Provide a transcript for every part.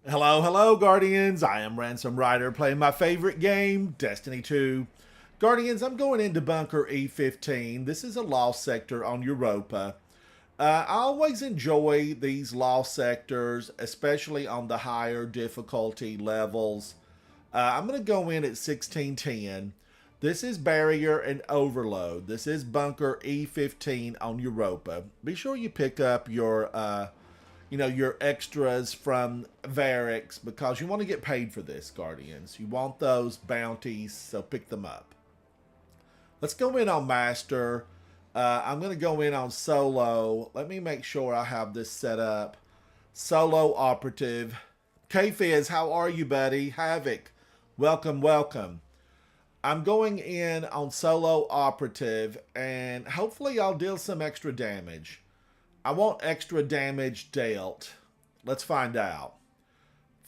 Hello, hello, Guardians. I am Ransom Rider playing my favorite game, Destiny 2. Guardians, I'm going into Bunker E15. This is a lost sector on Europa. I always enjoy these lost sectors, especially on the higher difficulty levels. I'm going to go in at 1610. This is Barrier and Overload. This is Bunker E15 on Europa. Be sure you pick up your extras from Varix because you want to get paid for this, Guardians. You want those bounties, so pick them up. Let's go in on Master. I'm going to go in on Solo. Let me make sure I have this set up. Solo Operative. K-Fizz, how are you, buddy? Havoc, welcome, welcome. I'm going in on Solo Operative, and hopefully I'll deal some extra damage. I want extra damage dealt. Let's find out.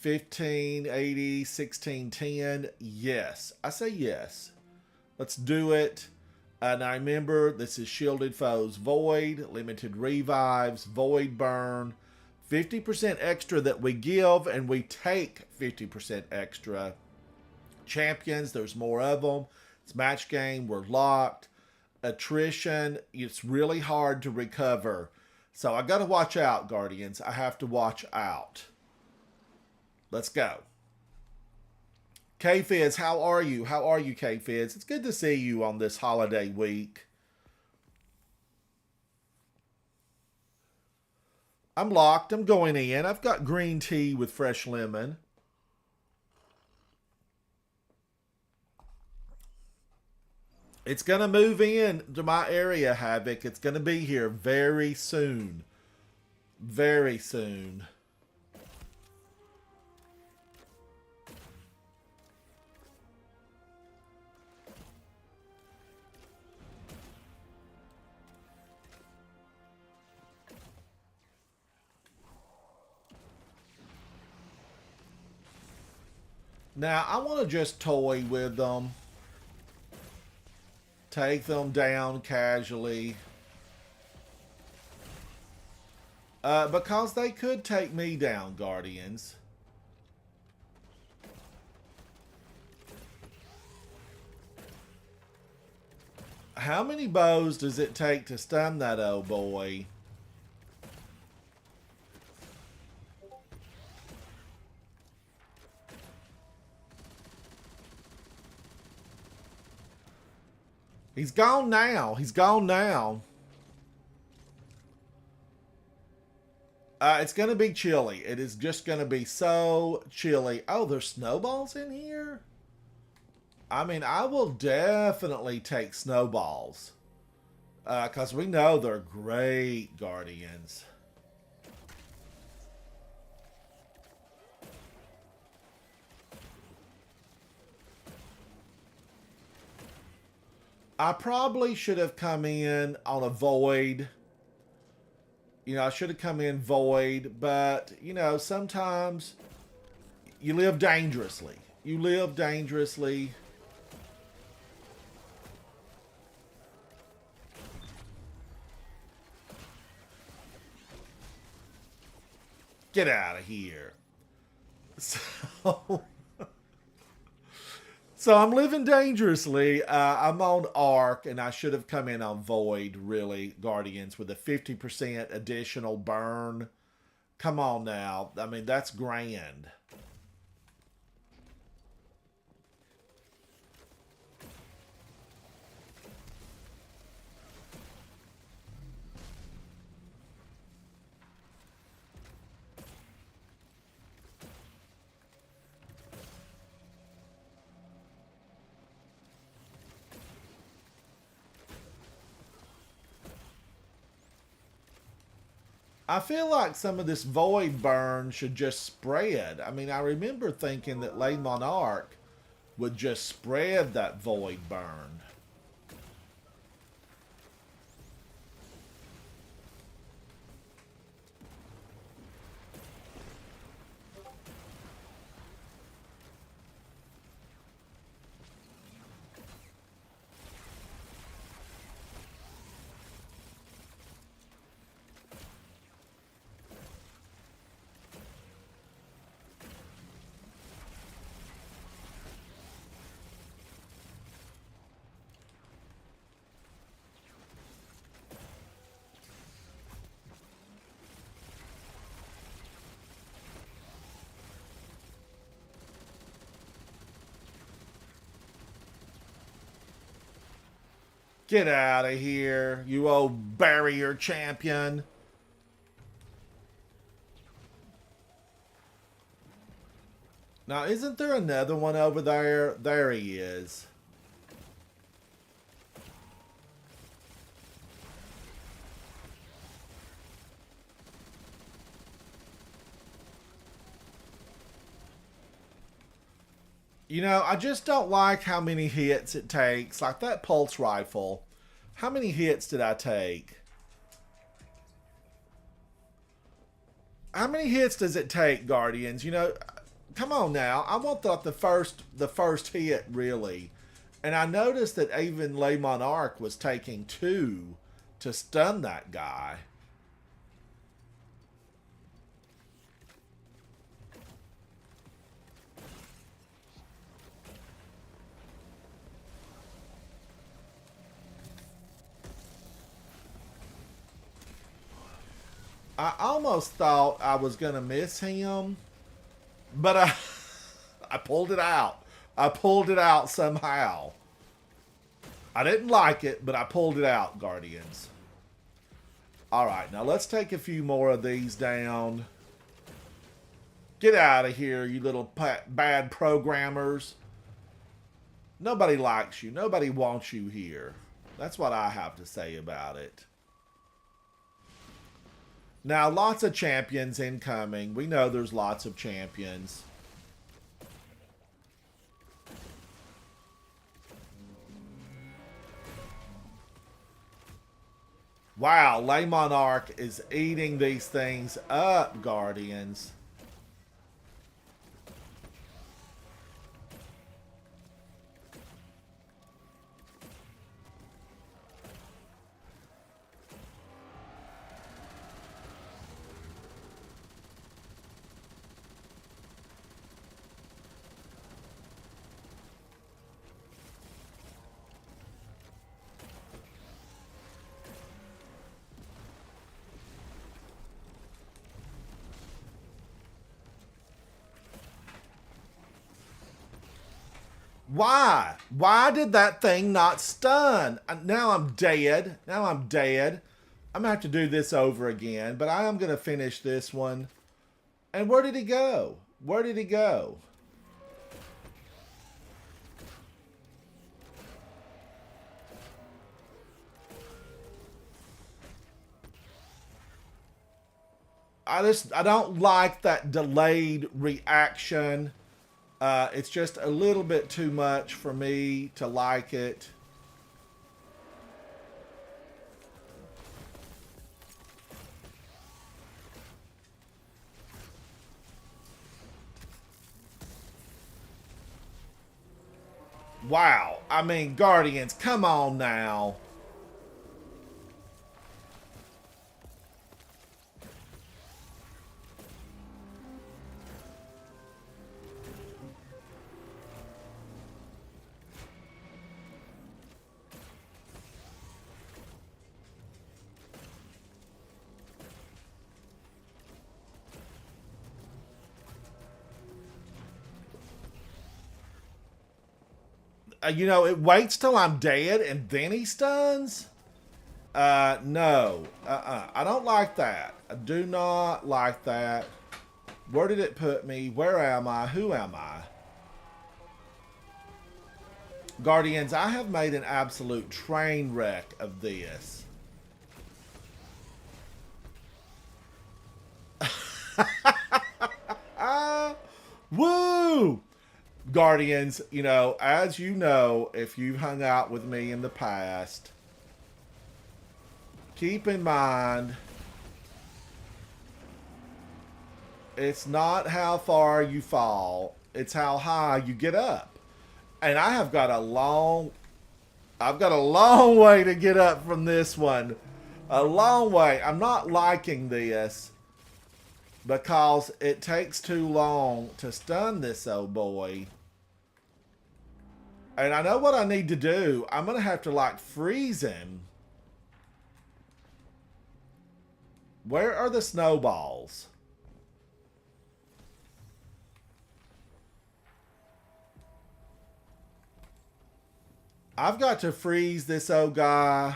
1580, 1610. Yes. I say yes. Let's do it. Now remember, this is Shielded Foes Void, Limited Revives, Void Burn. 50% extra that we give, and we take 50% extra. Champions, there's more of them. It's match game. We're locked. Attrition, it's really hard to recover. So I got to watch out, Guardians. I have to watch out. Let's go. K-Fizz, how are you? How are you, K-Fizz? It's good to see you on this holiday week. I'm locked. I'm going in. I've got green tea with fresh lemon. It's going to move in to my area, Havoc. It's going to be here very soon. Very soon. Now, I want to just toy with them. Take them down casually. Because they could take me down, Guardians. How many bows does it take to stun that old boy? He's gone now. He's gone now. It's going to be chilly. It is just going to be so chilly. Oh, there's snowballs in here? I mean, I will definitely take snowballs. Because we know they're great guardians. I probably should have come in on a void. I should have come in void, but, sometimes you live dangerously. You live dangerously. Get out of here. So, so I'm living dangerously. I'm on Arc, and I should have come in on Void, really, Guardians, with a 50% additional burn. Come on now. I mean, that's grand. I feel like some of this void burn should just spread. I mean, I remember thinking that Lay Monarch would just spread that void burn. Get out of here, you old barrier champion. Now, isn't there another one over there? There he is. You know, I just don't like how many hits it takes. Like that pulse rifle. How many hits did I take? How many hits does it take, Guardians? You know, come on now. I want the first hit, really. And I noticed that even Le Monarch was taking 2 to stun that guy. I almost thought I was going to miss him, but I pulled it out. I pulled it out somehow. I didn't like it, but I pulled it out, Guardians. All right, now let's take a few more of these down. Get out of here, you little bad programmers. Nobody likes you. Nobody wants you here. That's what I have to say about it. Now, lots of champions incoming. We know there's lots of champions. Wow, Le Monarch is eating these things up, Guardians. Why? Why did that thing not stun? Now I'm dead. Now I'm dead. I'm going to have to do this over again, but I am going to finish this one. And where did he go? Where did he go? I don't like that delayed reaction. It's just a little bit too much for me to like it. Wow. I mean, Guardians, come on now. You know, it waits till I'm dead and then he stuns? No. I don't like that. I do not like that. Where did it put me? Where am I? Who am I? Guardians, I have made an absolute train wreck of this. Woo! Guardians, you know, as you know, if you've hung out with me in the past, keep in mind, it's not how far you fall, it's how high you get up. And I've got a long way to get up from this one. A long way. I'm not liking this because it takes too long to stun this old boy. And I know what I need to do. I'm going to have to, like, freeze him. Where are the snowballs? I've got to freeze this old guy.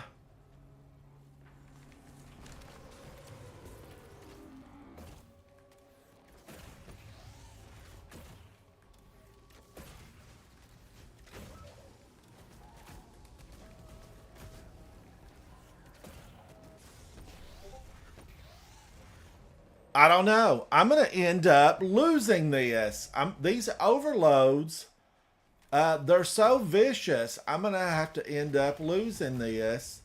I don't know. I'm going to end up losing this. These overloads, they're so vicious. I'm going to have to end up losing this.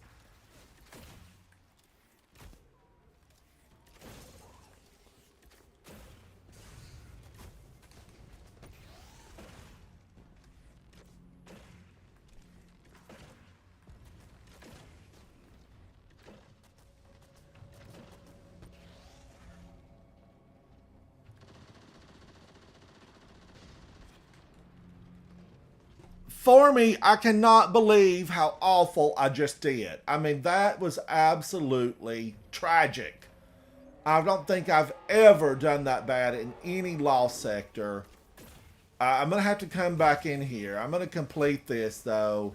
For me, I cannot believe how awful I just did. I mean, that was absolutely tragic. I don't think I've ever done that bad in any lost sector. I'm going to have to come back in here. I'm going to complete this, though.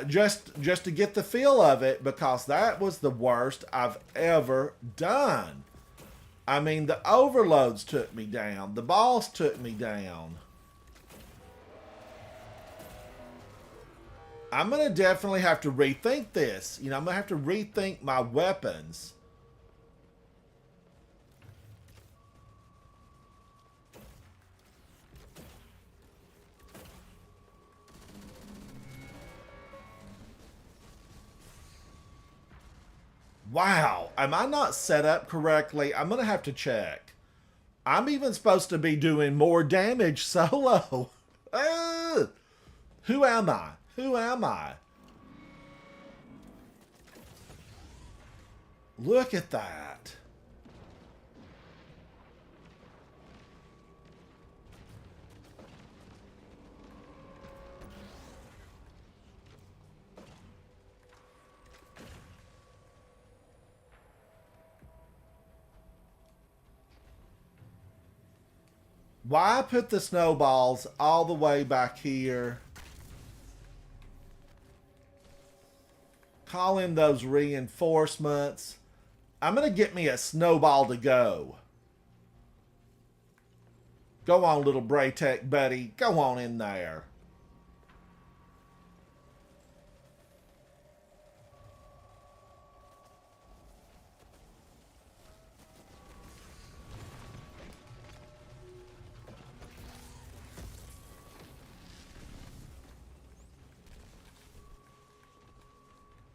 Just to get the feel of it, because that was the worst I've ever done. I mean, the overloads took me down. The boss took me down. I'm going to definitely have to rethink this. You know, I'm going to have to rethink my weapons. Wow, am I not set up correctly? I'm going to have to check. I'm even supposed to be doing more damage solo. Who am I? Who am I? Look at that. Why put the snowballs all the way back here? Call in those reinforcements. I'm going to get me a snowball to go. Go on, little Braytech buddy. Go on in there.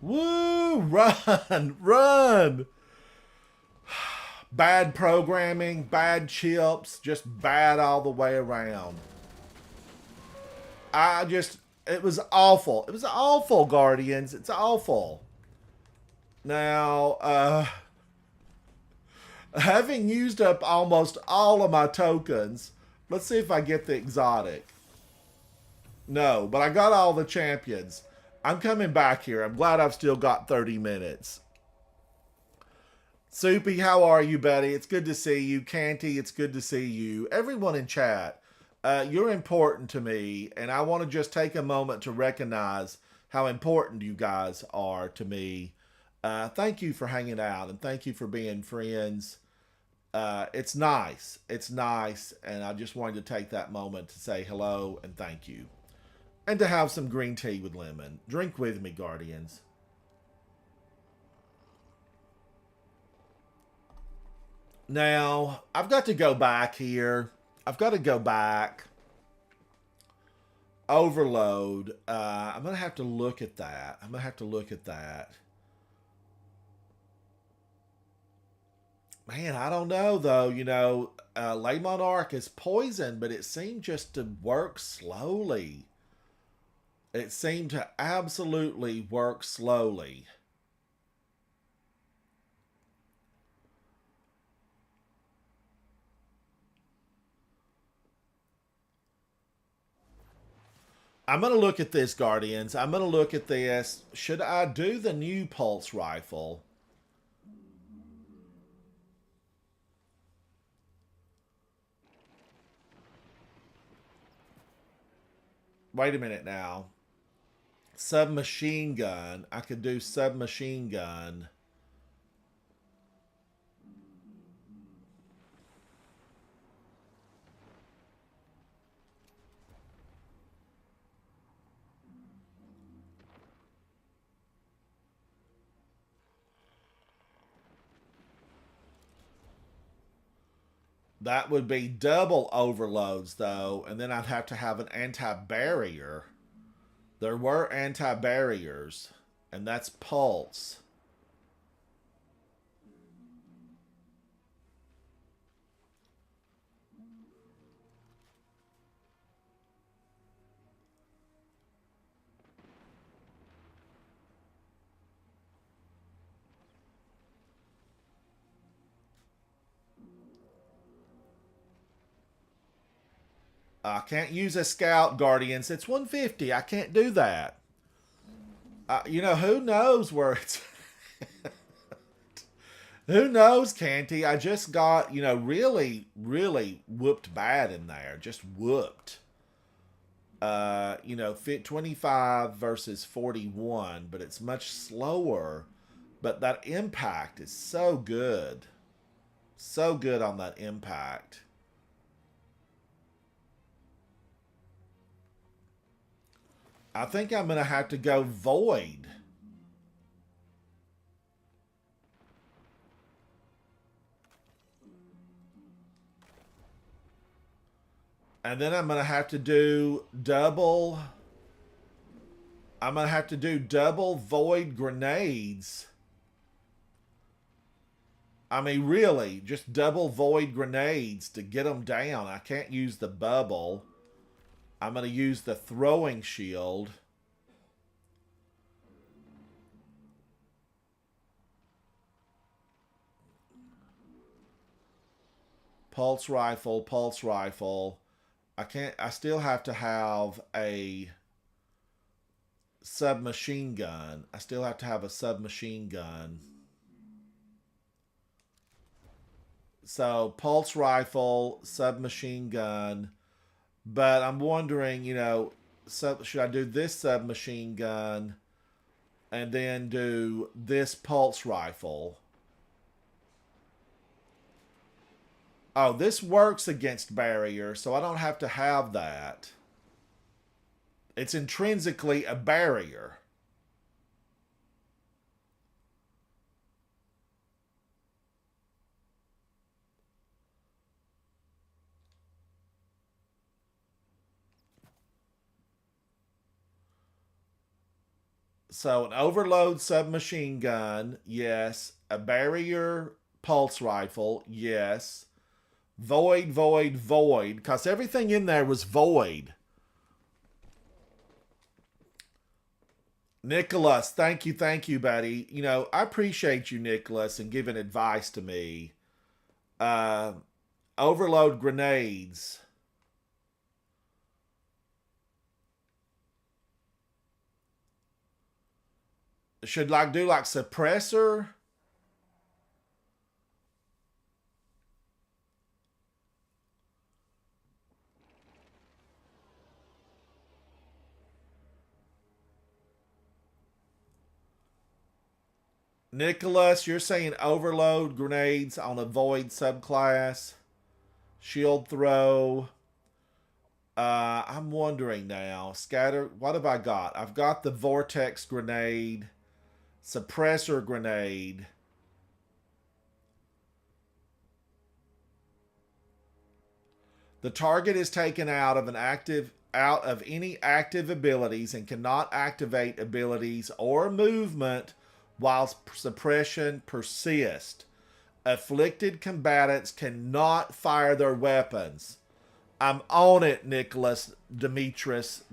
Woo! Run! Run! Bad programming, bad chips, just bad all the way around. It was awful. It was awful, Guardians. It's awful. Now, having used up almost all of my tokens, let's see if I get the exotic. No, but I got all the champions. I'm coming back here. I'm glad I've still got 30 minutes. Soupy, how are you, buddy? It's good to see you. Canty, it's good to see you. Everyone in chat, you're important to me, and I want to just take a moment to recognize how important you guys are to me. Thank you for hanging out, and thank you for being friends. It's nice. It's nice, and I just wanted to take that moment to say hello and thank you. And to have some green tea with lemon. Drink with me, Guardians. Now, I've got to go back here. I've got to go back. Overload. I'm going to have to look at that. I'm going to have to look at that. Man, I don't know, though. You know, Le Monarch is poison, but it seemed just to work slowly. It seemed to absolutely work slowly. I'm going to look at this, Guardians. I'm going to look at this. Should I do the new pulse rifle? Wait a minute now. Submachine gun. I could do submachine gun. That would be double overloads, though, and then I'd have to have an anti-barrier. There were anti-barriers, and that's pulse. I can't use a scout, Guardians. It's 150. I can't do that. Who knows where it's. Who knows, Canty? I just got, really, really whooped bad in there. Just whooped. Fit 25 versus 41, but it's much slower. But that impact is so good. So good on that impact. I think I'm going to have to go void. And then I'm going to have to do double. I'm going to have to do double void grenades. I mean, really, just double void grenades to get them down. I can't use the bubble. I'm going to use the throwing shield. Pulse rifle, pulse rifle. I still have to have a submachine gun. I still have to have a submachine gun. So, pulse rifle, submachine gun. But I'm wondering, should I do this submachine gun and then do this pulse rifle? Oh, this works against barrier, so I don't have to have that. It's intrinsically a barrier. So an overload submachine gun, yes. A barrier pulse rifle, yes. Void, void, void. Because everything in there was void. Nicholas, thank you, buddy. I appreciate you, Nicholas, and giving advice to me. Uh, Overload grenades. Should do suppressor? Nicholas, you're saying overload grenades on a void subclass. Shield throw. I'm wondering now. Scatter. What have I got? I've got the vortex grenade. Suppressor grenade. The target is taken out of any active abilities and cannot activate abilities or movement while suppression persists. Afflicted combatants cannot fire their weapons. I'm on it, Nicholas Demetrius.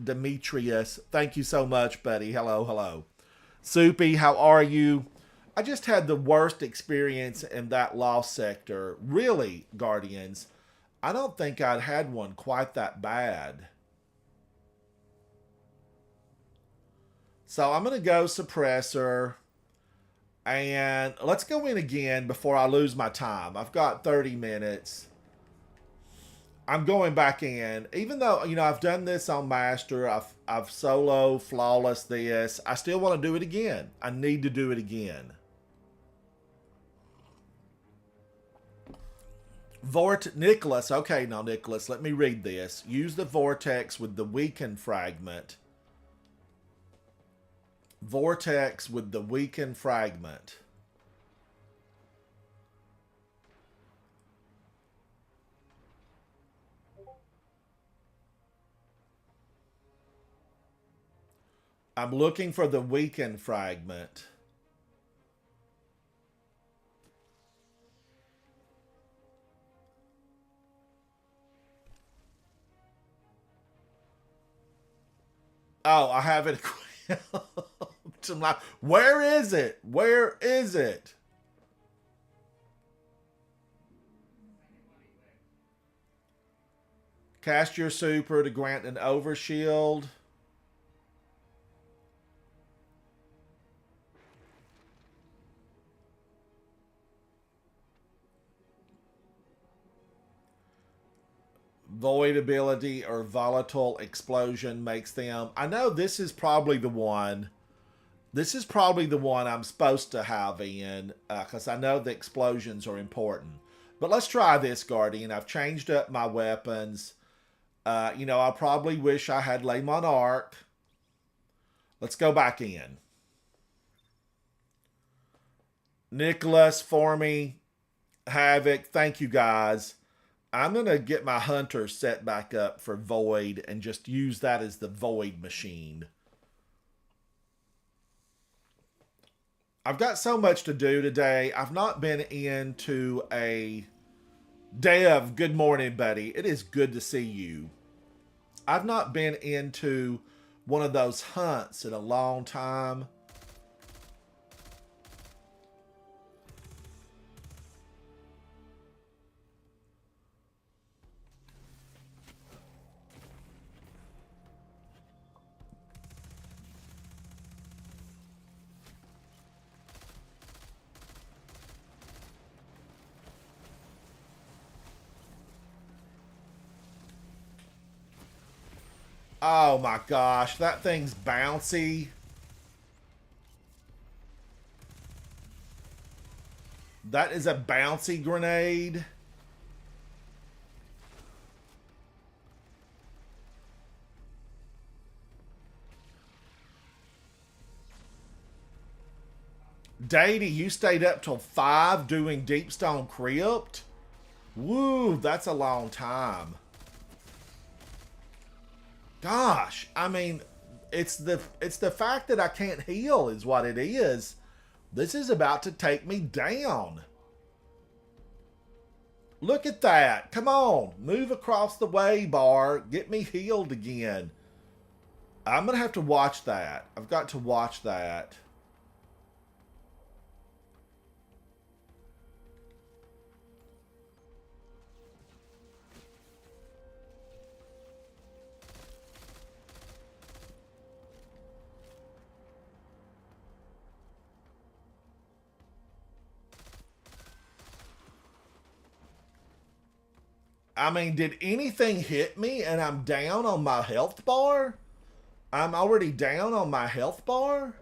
Thank you so much, buddy. Hello. Soupy, how are you? I just had the worst experience in that lost sector. Really, Guardians. I don't think I'd had one quite that bad. So I'm going to go suppressor. And let's go in again before I lose my time. I've got 30 minutes. I'm going back in. Even though, you know, I've done this on Master, I've solo flawless this. I still want to do it again. I need to do it again. Nicholas. Okay, now Nicholas, let me read this. Use the vortex with the weakened fragment. Vortex with the weakened fragment. I'm looking for the weakened fragment. Oh, I have it. Where is it? Where is it? Cast your super to grant an overshield. Void ability or volatile explosion makes them. I know this is probably the one. This is probably the one I'm supposed to have in, because I know the explosions are important. But let's try this, Guardian. I've changed up my weapons. You know, I probably wish I had Le Monarch. Let's go back in. Nicholas, for me, Havoc, thank you guys. I'm going to get my Hunter set back up for Void and just use that as the Void machine. I've got so much to do today. I've not been into a Dev. Good morning, buddy. It is good to see you. I've not been into one of those hunts in a long time. Oh my gosh, that thing's bouncy. That is a bouncy grenade. Dady, you stayed up till 5 doing Deepstone Crypt? Woo, that's a long time. Gosh, I mean, it's the fact that I can't heal is what it is. This is about to take me down. Look at that. Come on, move across the way bar. Get me healed again. I'm going to have to watch that. I've got to watch that. I mean, did anything hit me and I'm down on my health bar? I'm already down on my health bar?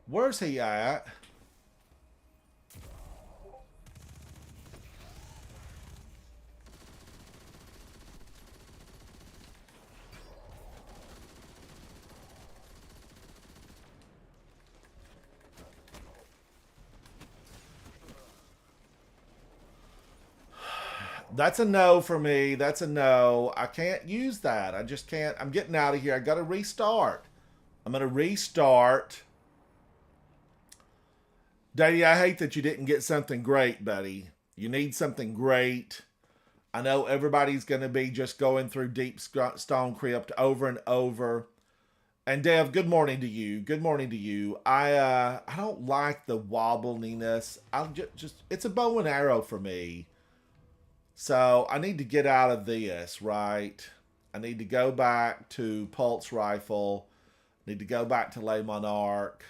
Where's he at? That's a no for me. That's a no. I can't use that. I just can't. I'm getting out of here. I got to restart. I'm going to restart. Daddy, I hate that you didn't get something great, buddy. You need something great. I know everybody's going to be just going through Deep Stone Crypt over and over. And Dev, good morning to you. Good morning to you. I don't like the wobbliness. I just it's a bow and arrow for me. So I need to get out of this, right? I need to go back to pulse rifle. Need to go back to Le Monarch.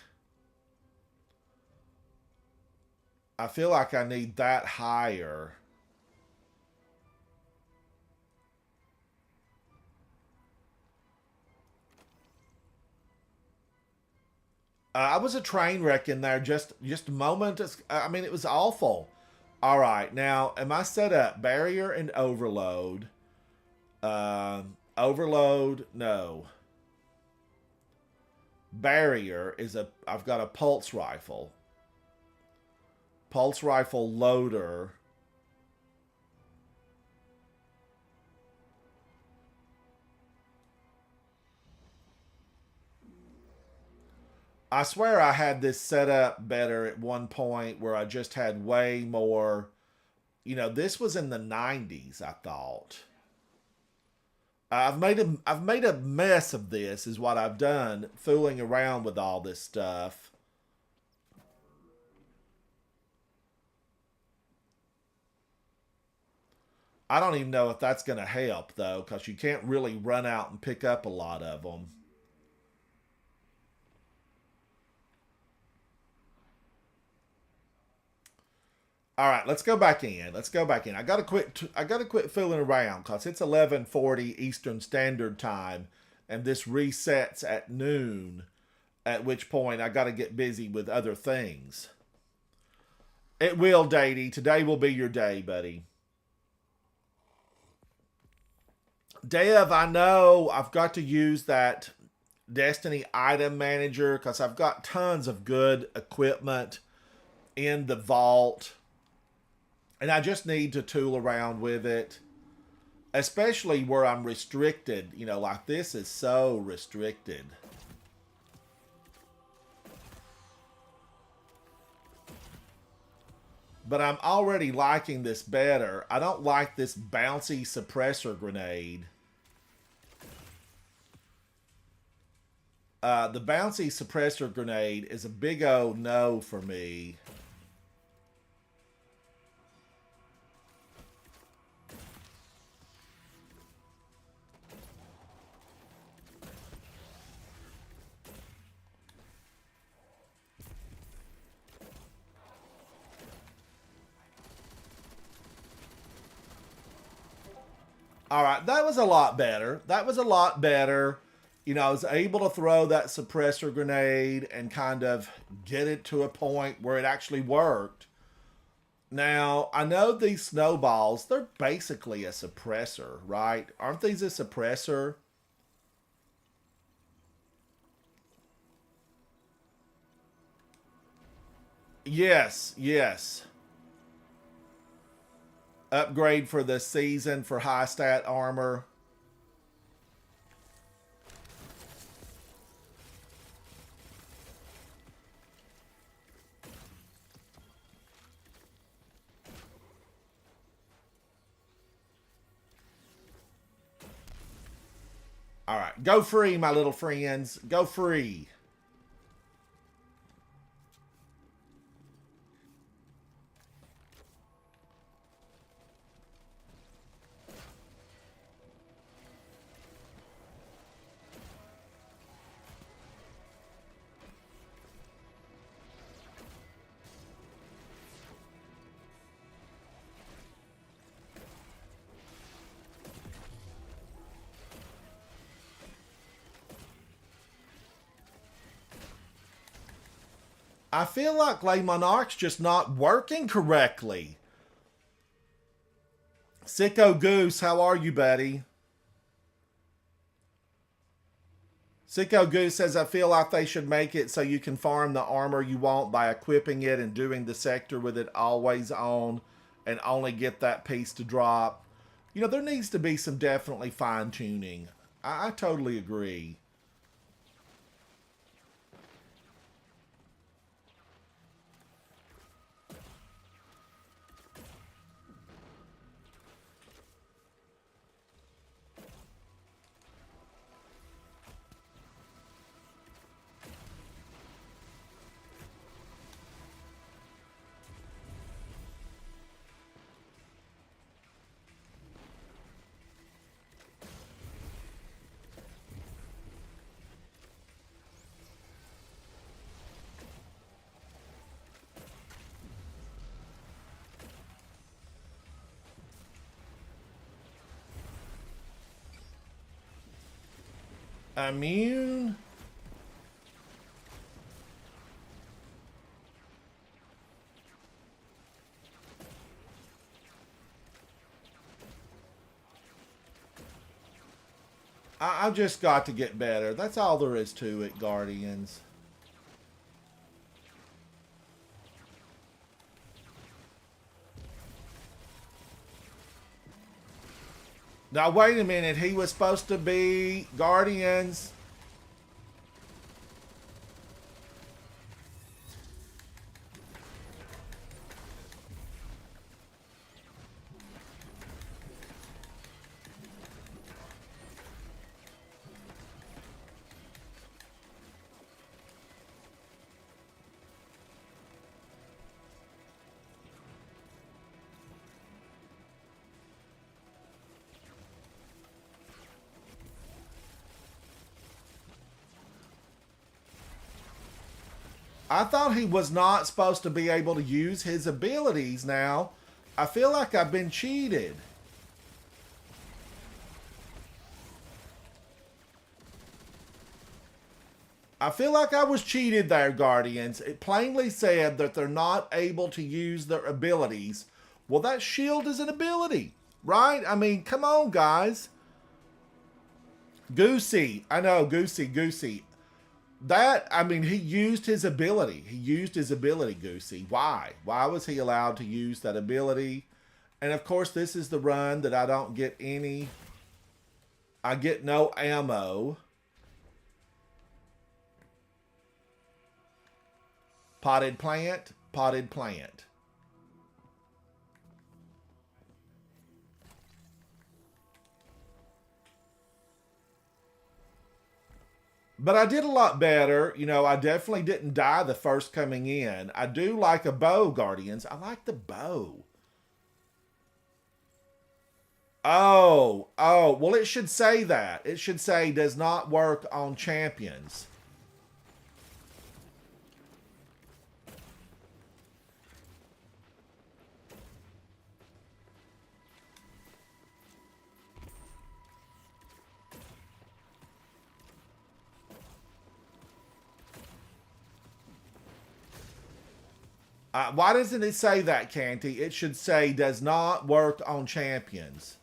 I feel like I need that higher. I was a train wreck in there just a moment. I mean, it was awful. All right, now am I set up barrier and overload? Overload, no. Barrier is a. I've got a pulse rifle. Pulse rifle loader. I swear I had this set up better at one point where I just had way more. You know, this was in the 90s, I thought. I've made a mess of this is what I've done fooling around with all this stuff. I don't even know if that's going to help though cuz you can't really run out and pick up a lot of them. All right, let's go back in. Let's go back in. I gotta quit. I gotta quit fooling around because it's 11:40 Eastern Standard Time, and this resets at noon. At which point I gotta get busy with other things. It will, Datey. Today will be your day, buddy. Dev, I know I've got to use that Destiny item manager because I've got tons of good equipment in the vault. And I just need to tool around with it, especially where I'm restricted. You know, like this is so restricted. But I'm already liking this better. I don't like this bouncy suppressor grenade. The bouncy suppressor grenade is a big old no for me. All right, that was a lot better. That was a lot better. You know, I was able to throw that suppressor grenade and kind of get it to a point where it actually worked. Now, I know these snowballs, they're basically a suppressor, right? Aren't these a suppressor? Yes, yes. Upgrade for the season for high stat armor. All right, go free, my little friends. Go free. I feel like Le Monarch's just not working correctly. Sicko Goose, how are you, buddy? Sicko Goose says, I feel like they should make it so you can farm the armor you want by equipping it and doing the sector with it always on and only get that piece to drop. You know, there needs to be some definitely fine tuning. I totally agree. Immune. I've just got to get better. That's all there is to it, Guardians. Now, wait a minute. He was supposed to be Guardians. I thought he was not supposed to be able to use his abilities now. I feel like I've been cheated. I feel like I was cheated there, Guardians. It plainly said that they're not able to use their abilities. Well, that shield is an ability, right? I mean, come on, guys. Goosey. I know, Goosey. That, I mean, he used his ability. He used his ability, Goosey. Why? Why was he allowed to use that ability? And, of course, this is the run that I don't get any... I get no ammo. Potted plant, potted plant. But I did a lot better. You know, I definitely didn't die the first coming in. I do like a bow, Guardians. I like the bow. Oh. Well, it should say that. It should say does not work on champions. Why doesn't it say that, Canty? It should say does not work on champions.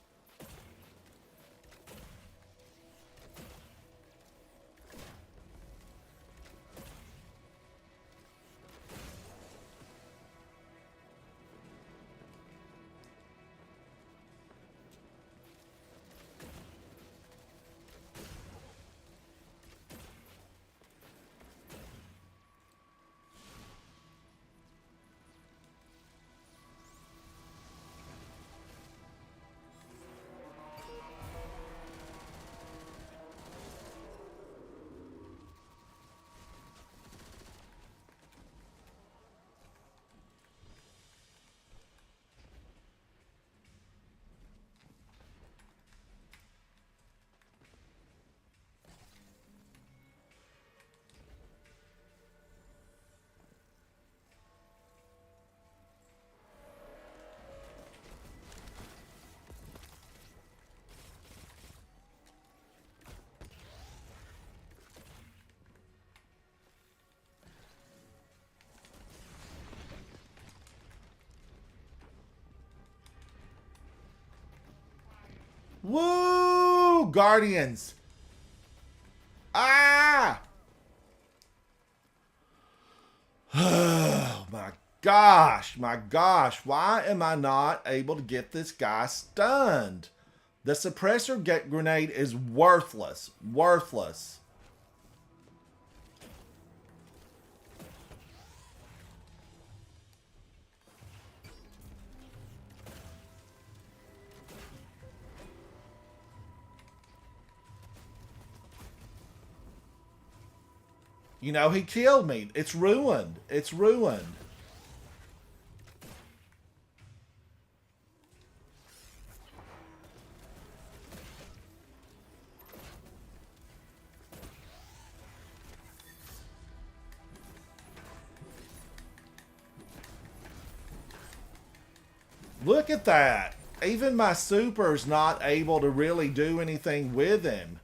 Woo! Guardians. Ah! Oh my gosh. My gosh. Why am I not able to get this guy stunned? The suppressor grenade is worthless. Worthless. You know, he killed me. It's ruined. It's ruined. Look at that. Even my super's not able to really do anything with him.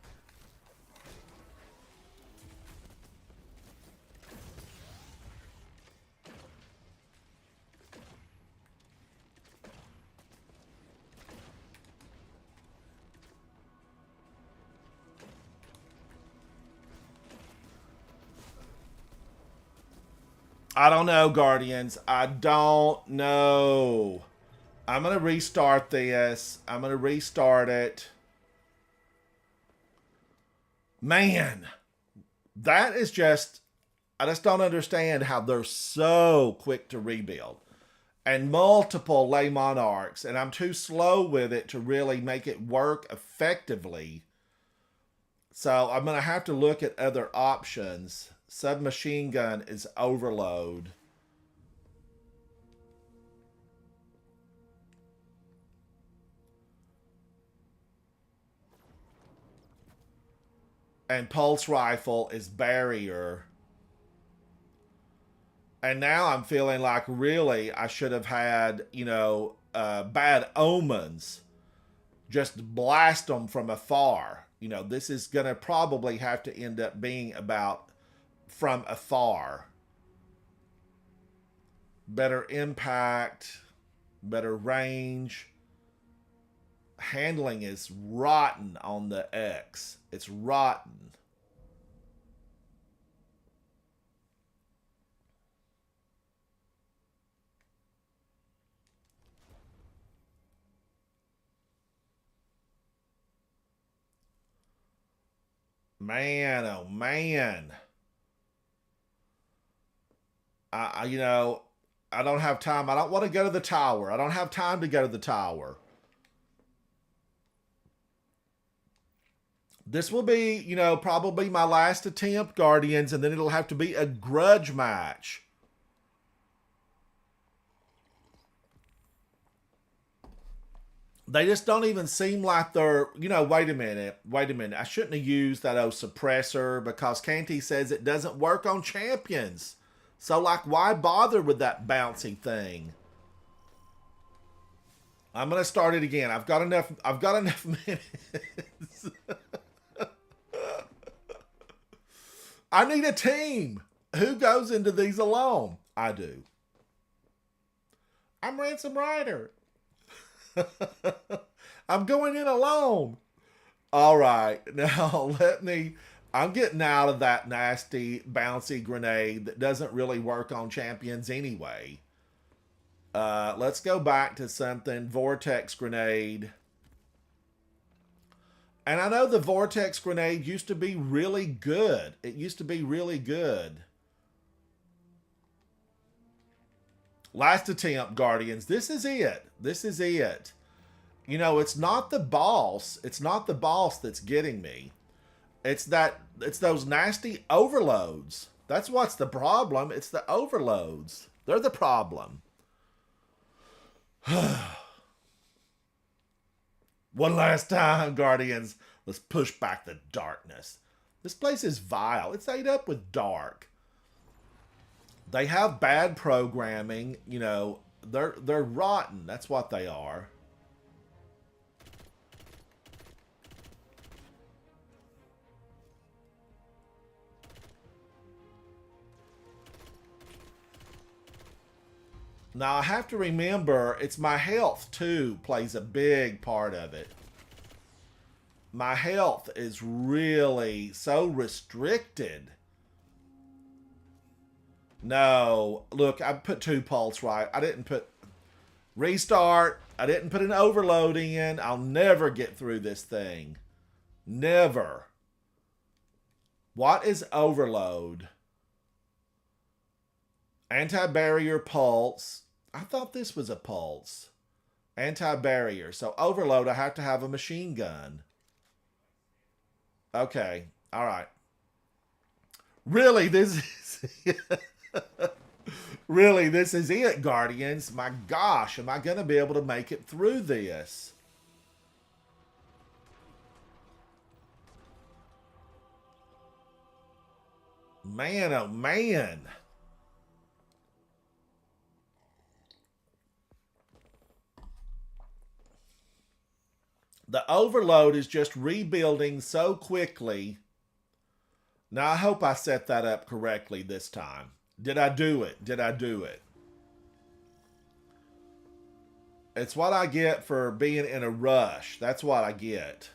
I don't know, Guardians. I don't know. I'm going to restart this. I'm going to restart it. Man, that is just... I just don't understand how they're so quick to rebuild. And multiple lay monarchs. And I'm too slow with it to really make it work effectively. So I'm going to have to look at other options. Submachine gun is overload. And pulse rifle is barrier. And now I'm feeling like really I should have had, bad omens. Just blast them from afar. This is going to probably have to end up being about from afar. Better impact, better range. Handling is rotten on the X. It's rotten. Man, oh man. I don't have time. I don't want to go to the tower. I don't have time to go to the tower. This will be, probably my last attempt, Guardians, and then it'll have to be a grudge match. They just don't even seem like they're, wait a minute. I shouldn't have used that suppressor because Canty says it doesn't work on champions. So, why bother with that bouncy thing? I'm going to start it again. I've got enough minutes. I need a team. Who goes into these alone? I do. I'm Ransom Rider. I'm going in alone. All right. Now I'm getting out of that nasty bouncy grenade that doesn't really work on champions anyway. Let's go back to something. Vortex grenade. And I know the vortex grenade used to be really good. It used to be really good. Last attempt, Guardians. This is it. This is it. It's not the boss. It's not the boss that's getting me. It's those nasty overloads. That's what's the problem. It's the overloads. They're the problem. One last time, Guardians. Let's push back the darkness. This place is vile. It's ate up with dark. They have bad programming. They're rotten. That's what they are. Now, I have to remember, it's my health, too, plays a big part of it. My health is really so restricted. No. Look, I put 2 pulse right. I didn't put... Restart. I didn't put an overload in. I'll never get through this thing. Never. What is overload? Anti-barrier pulse. I thought this was a pulse. Anti-barrier. So overload, I have to have a machine gun. Okay. All right. Really, this is... Really, this is it, Guardians. My gosh, am I going to be able to make it through this? Man, oh man. The overload is just rebuilding so quickly. Now, I hope I set that up correctly this time. Did I do it? Did I do it? It's what I get for being in a rush. That's what I get.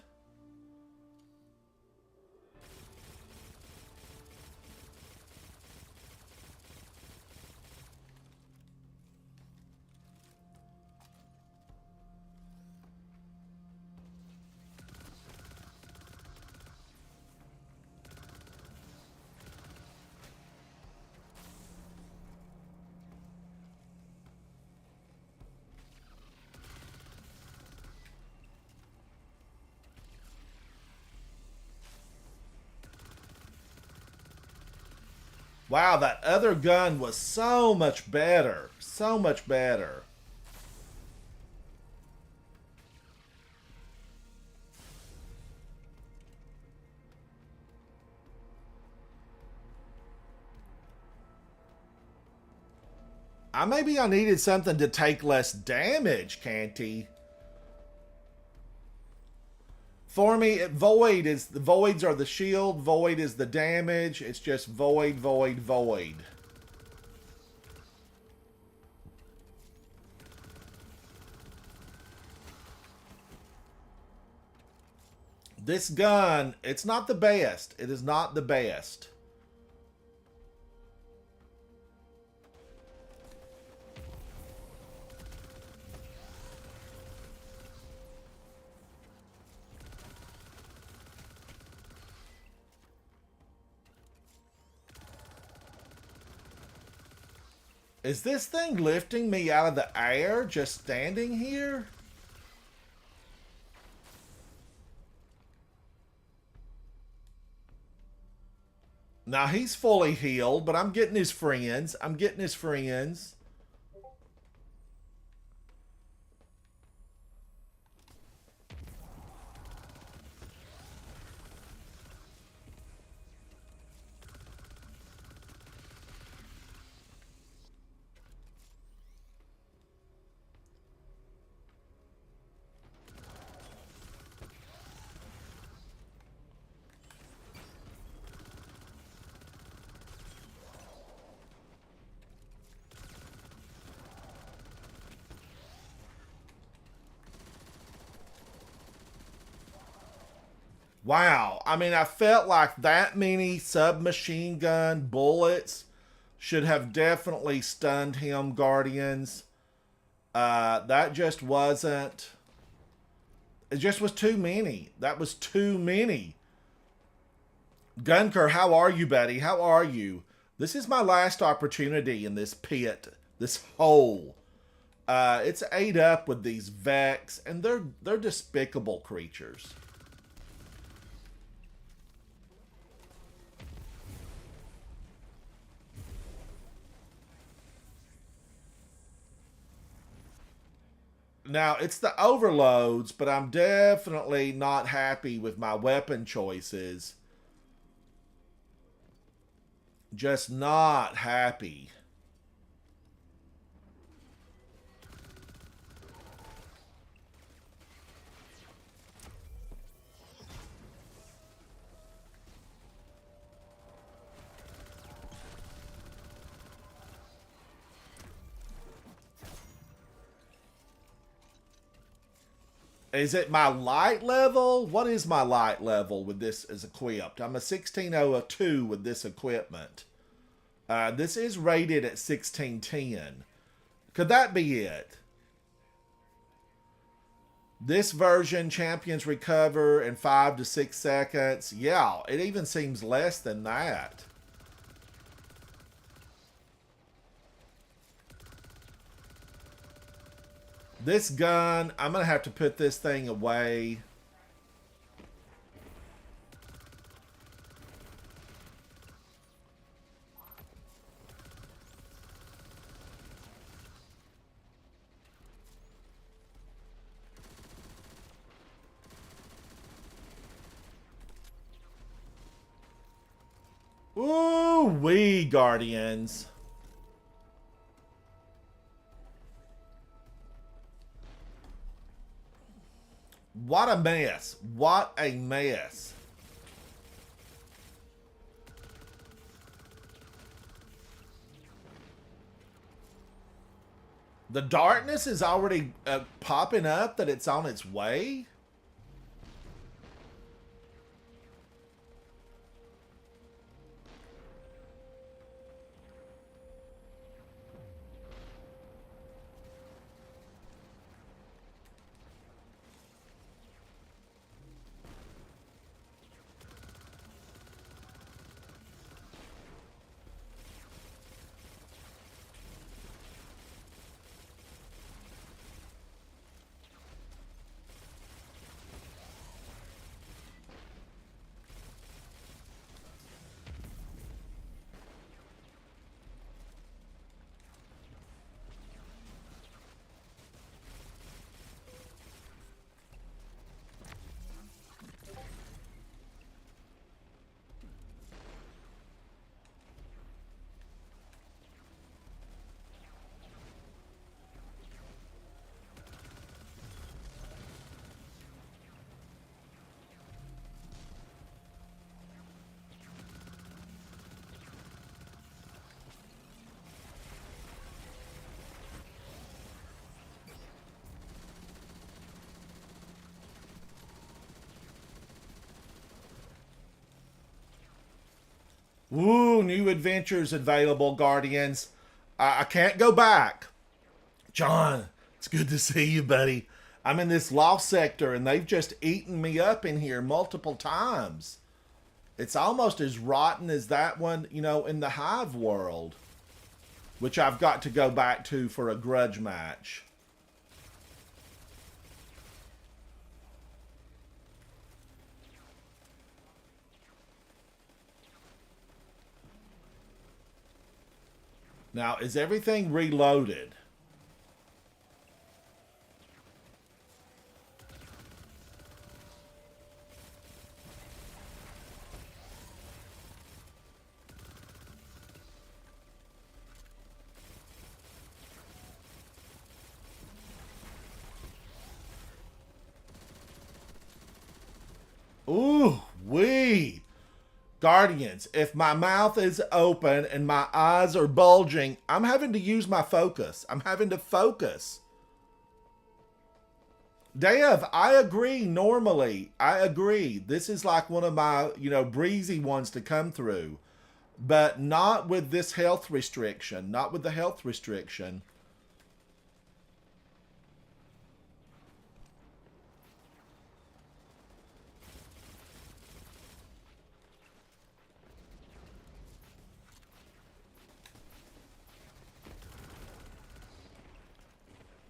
Wow, that other gun was so much better. So much better. Maybe I needed something to take less damage, Canty. For me, void is the voids are the shield, void is the damage. It's just void, void, void. This gun, it's not the best. It is not the best. Is this thing lifting me out of the air just standing here? Now he's fully healed, but I'm getting his friends. I'm getting his friends. Wow. I mean, I felt like that many submachine gun bullets should have definitely stunned him, Guardians. That just wasn't. It just was too many. That was too many. Gunker, how are you, buddy? How are you? This is my last opportunity in this pit, this hole. It's ate up with these Vex, and they're despicable creatures. Now, it's the overloads, but I'm definitely not happy with my weapon choices. Just not happy. Is it my light level? What is my light level with this as equipped? I'm a 1602 with this equipment. This is rated at 1610. Could that be it? This version, champions recover in 5 to 6 seconds. Yeah, it even seems less than that. This gun, I'm going to have to put this thing away. Ooh, wee, Guardians. What a mess. What a mess. The darkness is already popping up that it's on its way. Woo, new adventures available, Guardians. I can't go back. John, it's good to see you, buddy. I'm in this loft sector and they've just eaten me up in here multiple times. It's almost as rotten as that one, in the Hive world, which I've got to go back to for a grudge match. Now, is everything reloaded? Ooh, wee. Guardians, if my mouth is open and my eyes are bulging, I'm having to use my focus. I'm having to focus. Dev, I agree normally. I agree. This is like one of my, breezy ones to come through. But not with this health restriction. Not with the health restriction.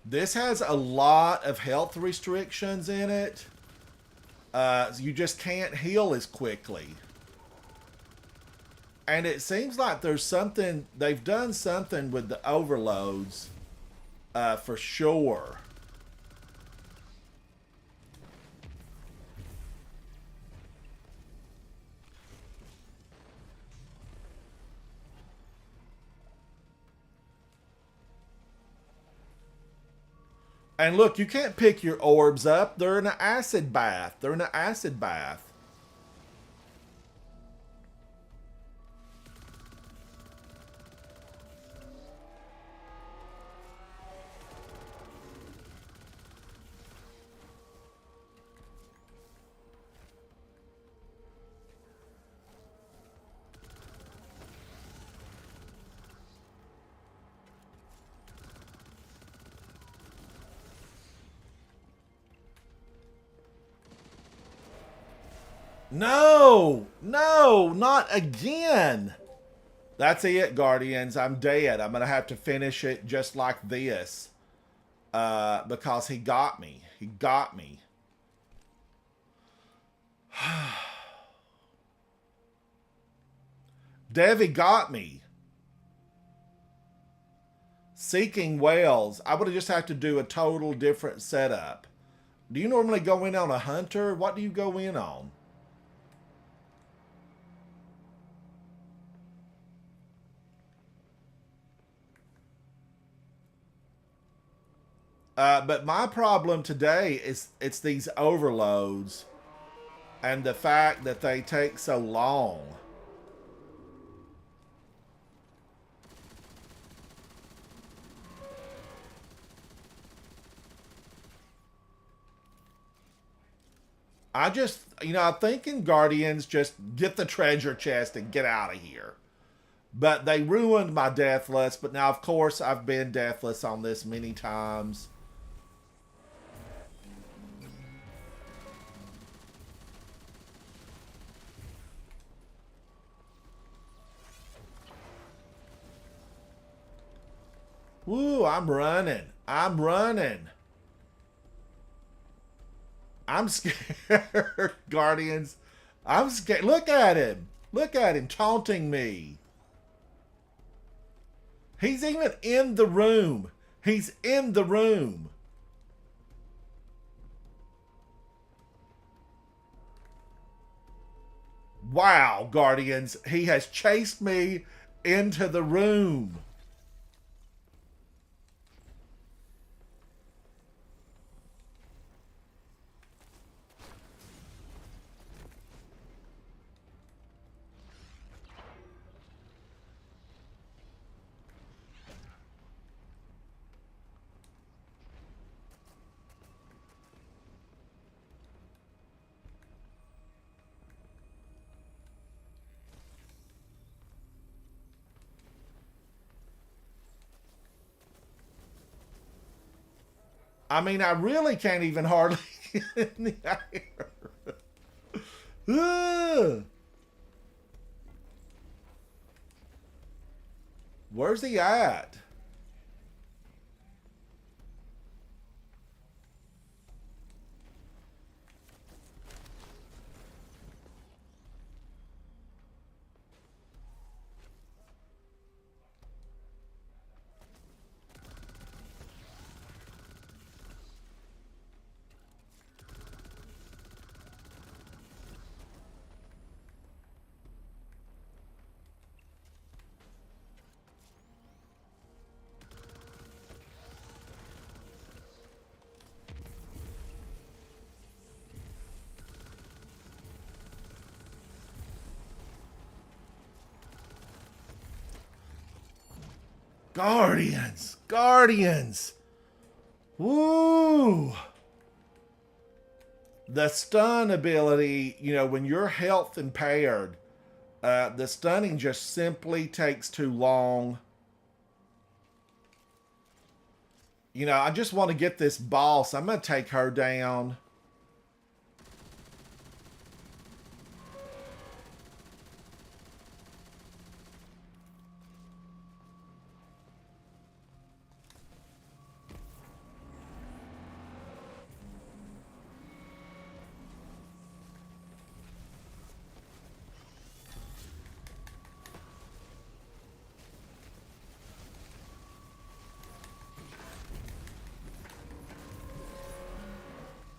This has a lot of health restrictions in it. You just can't heal as quickly. And it seems like there's something, they've done something with the overloads for sure. And look, you can't pick your orbs up. They're in an acid bath. They're in an acid bath. No, no, not again. That's it, Guardians. I'm dead. I'm going to have to finish it just like this. Because he got me. He got me. Devi got me. Seeking whales. I would have just have to do a total different setup. Do you normally go in on a hunter? What do you go in on? But my problem today is it's these overloads and the fact that they take so long. I'm thinking Guardians just get the treasure chest and get out of here. But they ruined my Deathless, but now, of course, I've been Deathless on this many times. Woo, I'm running. I'm running. I'm scared, Guardians. I'm scared. Look at him. Look at him taunting me. He's even in the room. He's in the room. Wow, Guardians. He has chased me into the room. I mean, I really can't even hardly get in the air. Ugh. Where's he at? Guardians! Guardians! Woo! The stun ability, you know, when you're health impaired, the stunning just simply takes too long. You know, I just want to get this boss. I'm going to take her down.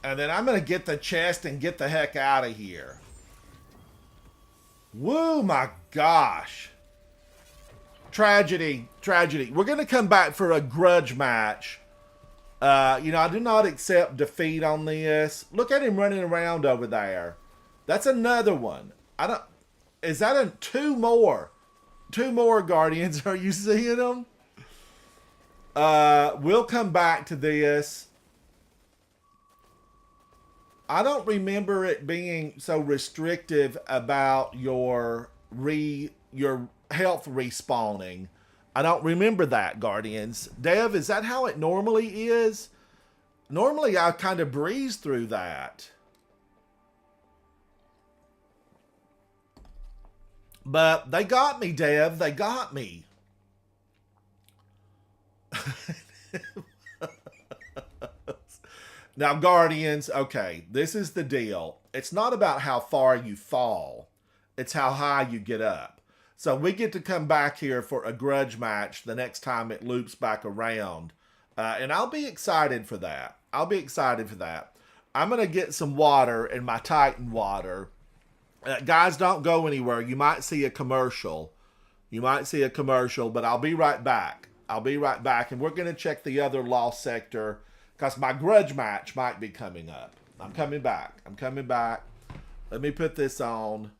And then I'm going to get the chest and get the heck out of here. Woo, my gosh. Tragedy, tragedy. We're going to come back for a grudge match. You know, I do not accept defeat on this. Look at him running around over there. That's another one. I don't... Is that a... Two more. Two more Guardians. Are you seeing them? We'll come back to this. I don't remember it being so restrictive about your health respawning. I don't remember that, Guardians. Dev, is that how it normally is? Normally, I kind of breeze through that. But they got me, Dev. They got me. Now, Guardians, okay, this is the deal. It's not about how far you fall. It's how high you get up. So we get to come back here for a grudge match the next time it loops back around. And I'll be excited for that. I'll be excited for that. I'm going to get some water in my Titan water. Guys, don't go anywhere. You might see a commercial. You might see a commercial, but I'll be right back. I'll be right back. And we're going to check the other lost sector because my grudge match might be coming up. I'm coming back. I'm coming back. Let me put this on.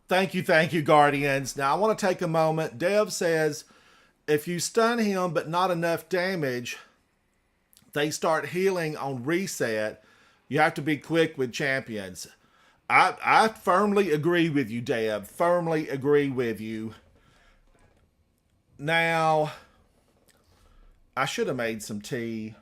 Thank you, Guardians. Now, I want to take a moment. Dev says if you stun him but not enough damage, they start healing on reset. You have to be quick with champions. I firmly agree with you, Dev. Firmly agree with you. Now, I should have made some tea.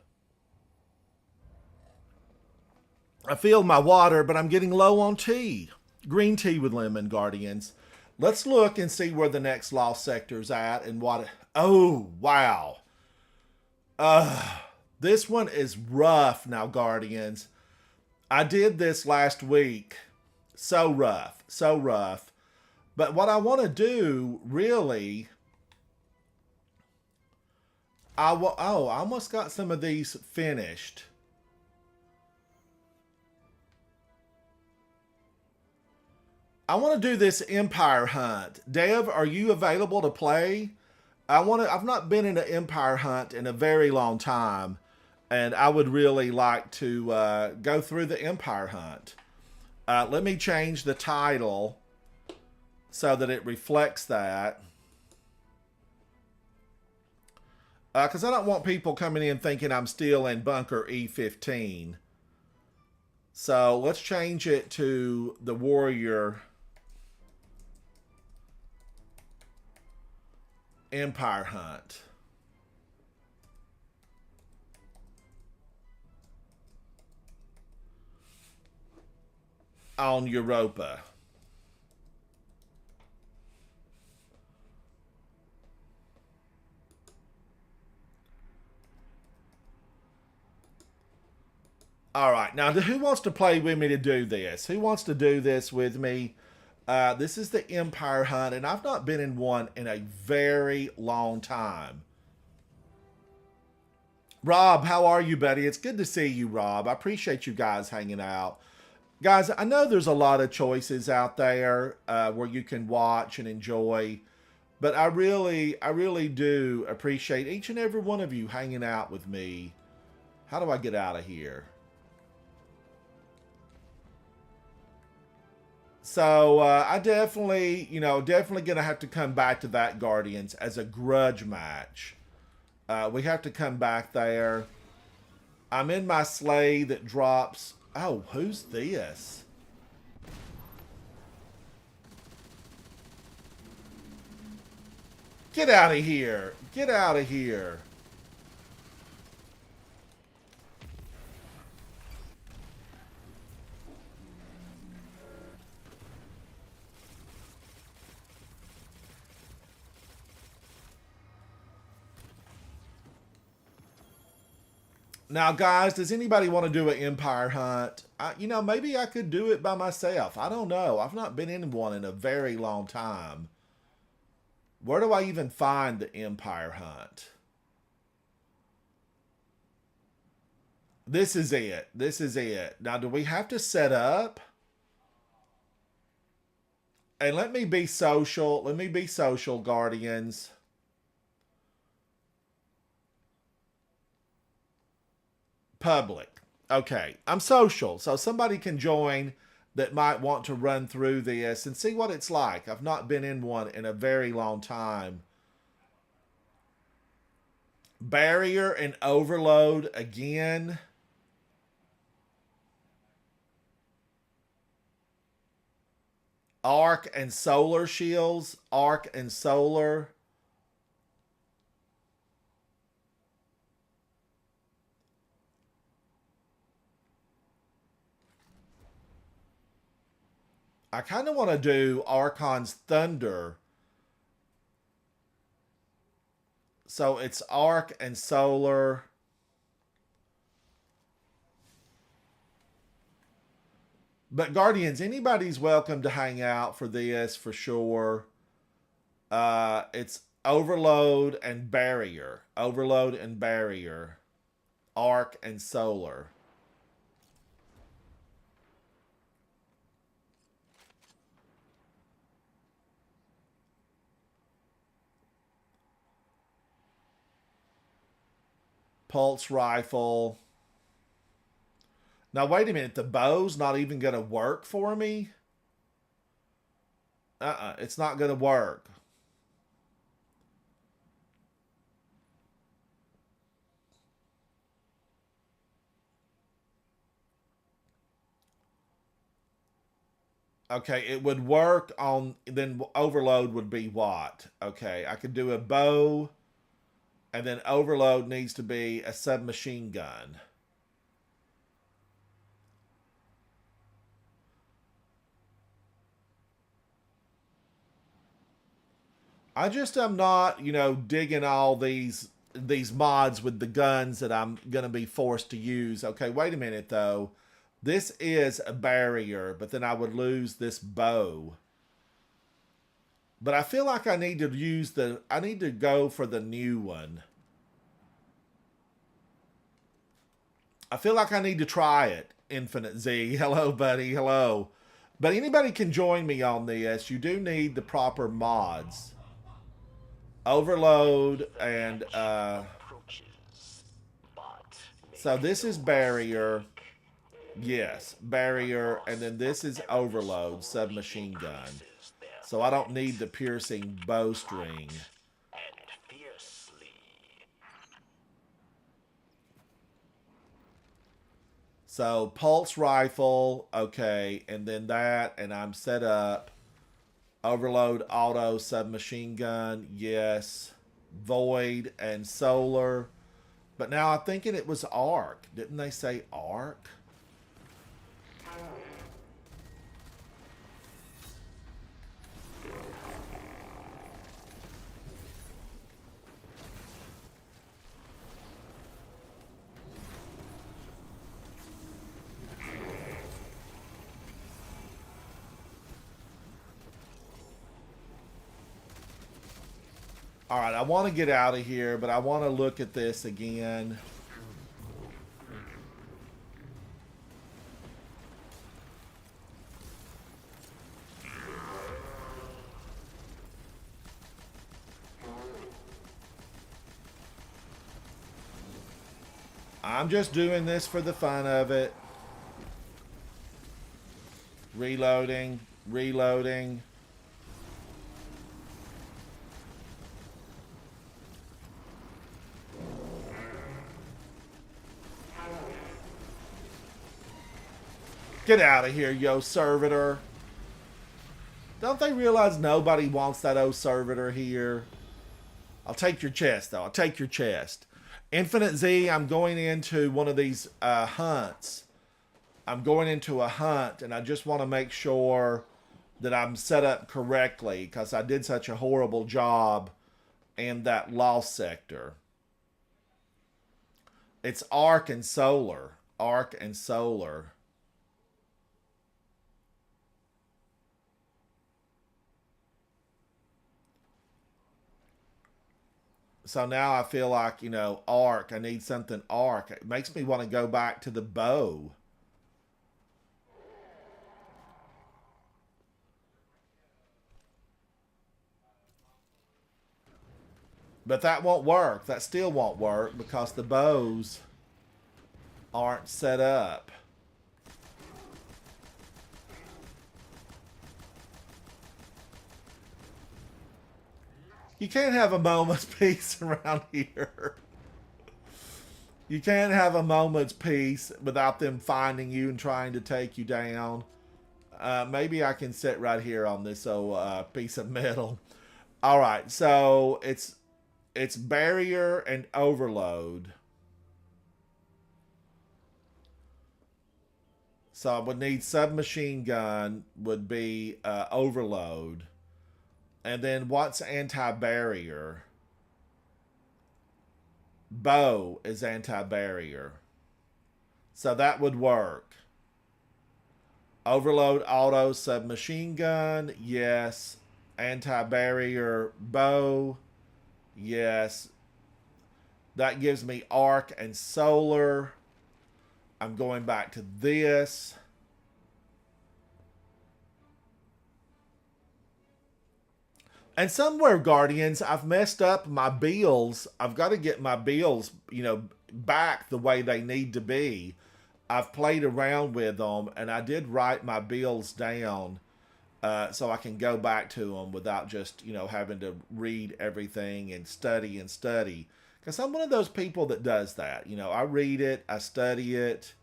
I filled my water, but I'm getting low on tea. Green tea with lemon, Guardians. Let's look and see where the next lost sector's at and what. Oh, wow. This one is rough now, Guardians. I did this last week. So rough. So rough. But what I want to do, really. I almost got some of these finished. I want to do this Empire Hunt. Dev, are you available to play? I've not been in an Empire Hunt in a very long time, and I would really like to go through the Empire Hunt. Let me change the title so that it reflects that. Because I don't want people coming in thinking I'm still in Bunker E15. So let's change it to the Warrior Empire Hunt. On Europa. All right, now who wants to play with me to do this? Who wants to do this with me? This is the Empire Hunt, and I've not been in one in a very long time. Rob, how are you, buddy? It's good to see you, Rob. I appreciate you guys hanging out. Guys, I know there's a lot of choices out there where you can watch and enjoy, but I really do appreciate each and every one of you hanging out with me. How do I get out of here? So I definitely, definitely going to have to come back to that, Guardians, as a grudge match. We have to come back there. I'm in my sleigh that drops. Oh, who's this? Get out of here. Get out of here. Now, guys, does anybody want to do an Empire Hunt? Maybe I could do it by myself. I don't know. I've not been in one in a very long time. Where do I even find the Empire Hunt? This is it. This is it. Now, do we have to set up? And let me be social. Let me be social, Guardians. Public. Okay, I'm social, so somebody can join that might want to run through this and see what it's like. I've not been in one in a very long time. Barrier and overload again. Arc and solar shields. Arc and solar. I kind of want to do Archon's Thunder. So it's Arc and Solar. But Guardians, anybody's welcome to hang out for this for sure. It's Overload and Barrier. Overload and Barrier. Arc and Solar. Pulse rifle. Now, wait a minute. The bow's not even going to work for me? It's not going to work. Okay, it would work on, then overload would be what? Okay, I could do a bow, and then overload needs to be a submachine gun. I just am not, digging all these mods with the guns that I'm gonna be forced to use. Okay, wait a minute though. This is a barrier, but then I would lose this bow. But I feel like I need to go for the new one. I feel like I need to try it. Infinite Z. Hello, buddy. Hello. But anybody can join me on this. You do need the proper mods. Overload and so this is barrier. Yes, barrier, and then this is overload, submachine gun. So I don't need the piercing bowstring. So pulse rifle, okay, and then that, and I'm set up. Overload auto submachine gun, yes. Void and solar. But now I'm thinking it was arc. Didn't they say arc? All right, I want to get out of here, but I want to look at this again. I'm just doing this for the fun of it. Reloading, reloading. Get out of here, yo servitor. Don't they realize nobody wants that O servitor here? I'll take your chest, though. I'll take your chest. Infinite Z, I'm going into one of these hunts. I'm going into a hunt, and I just want to make sure that I'm set up correctly because I did such a horrible job in that lost sector. It's arc and solar. Arc and solar. So now I feel like, arc. I need something arc. It makes me want to go back to the bow. But that won't work. That still won't work because the bows aren't set up. You can't have a moment's peace around here. You can't have a moment's peace without them finding you and trying to take you down. Maybe I can sit right here on this piece of metal. All right, so it's barrier and overload. So I would need submachine gun would be overload. And then what's anti-barrier? Bow is anti-barrier. So that would work. Overload auto submachine gun, yes. Anti-barrier bow, yes. That gives me arc and solar. I'm going back to this. And somewhere, Guardians, I've messed up my bills. I've got to get my bills, back the way they need to be. I've played around with them, and I did write my bills down. so I can go back to them without just, having to read everything and study and study. Because I'm one of those people that does that. I read it, I study it.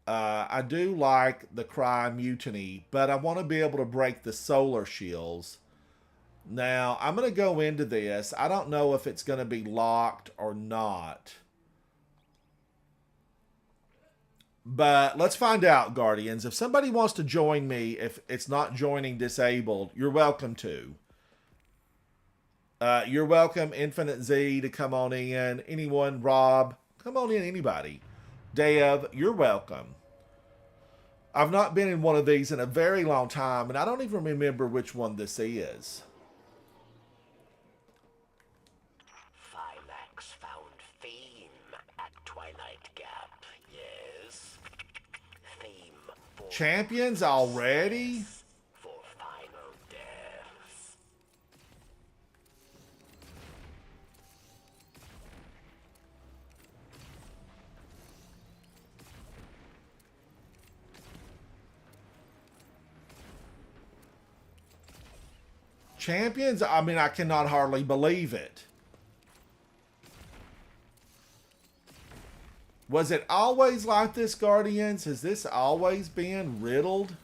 I do like the Cry Mutiny, but I want to be able to break the solar shields. Now, I'm going to go into this. I don't know if it's going to be locked or not. But let's find out, Guardians. If somebody wants to join me, if it's not joining disabled, you're welcome to. You're welcome, Infinite Z, to come on in. Anyone, Rob, come on in, anybody. Dev, you're welcome. I've not been in one of these in a very long time, and I don't even remember which one this is. Phylax found theme at Twilight Gap, yes. Theme for Champions already? for final death. Champions? I mean, I cannot hardly believe it. Was it always like this, Guardians? Has this always been riddled?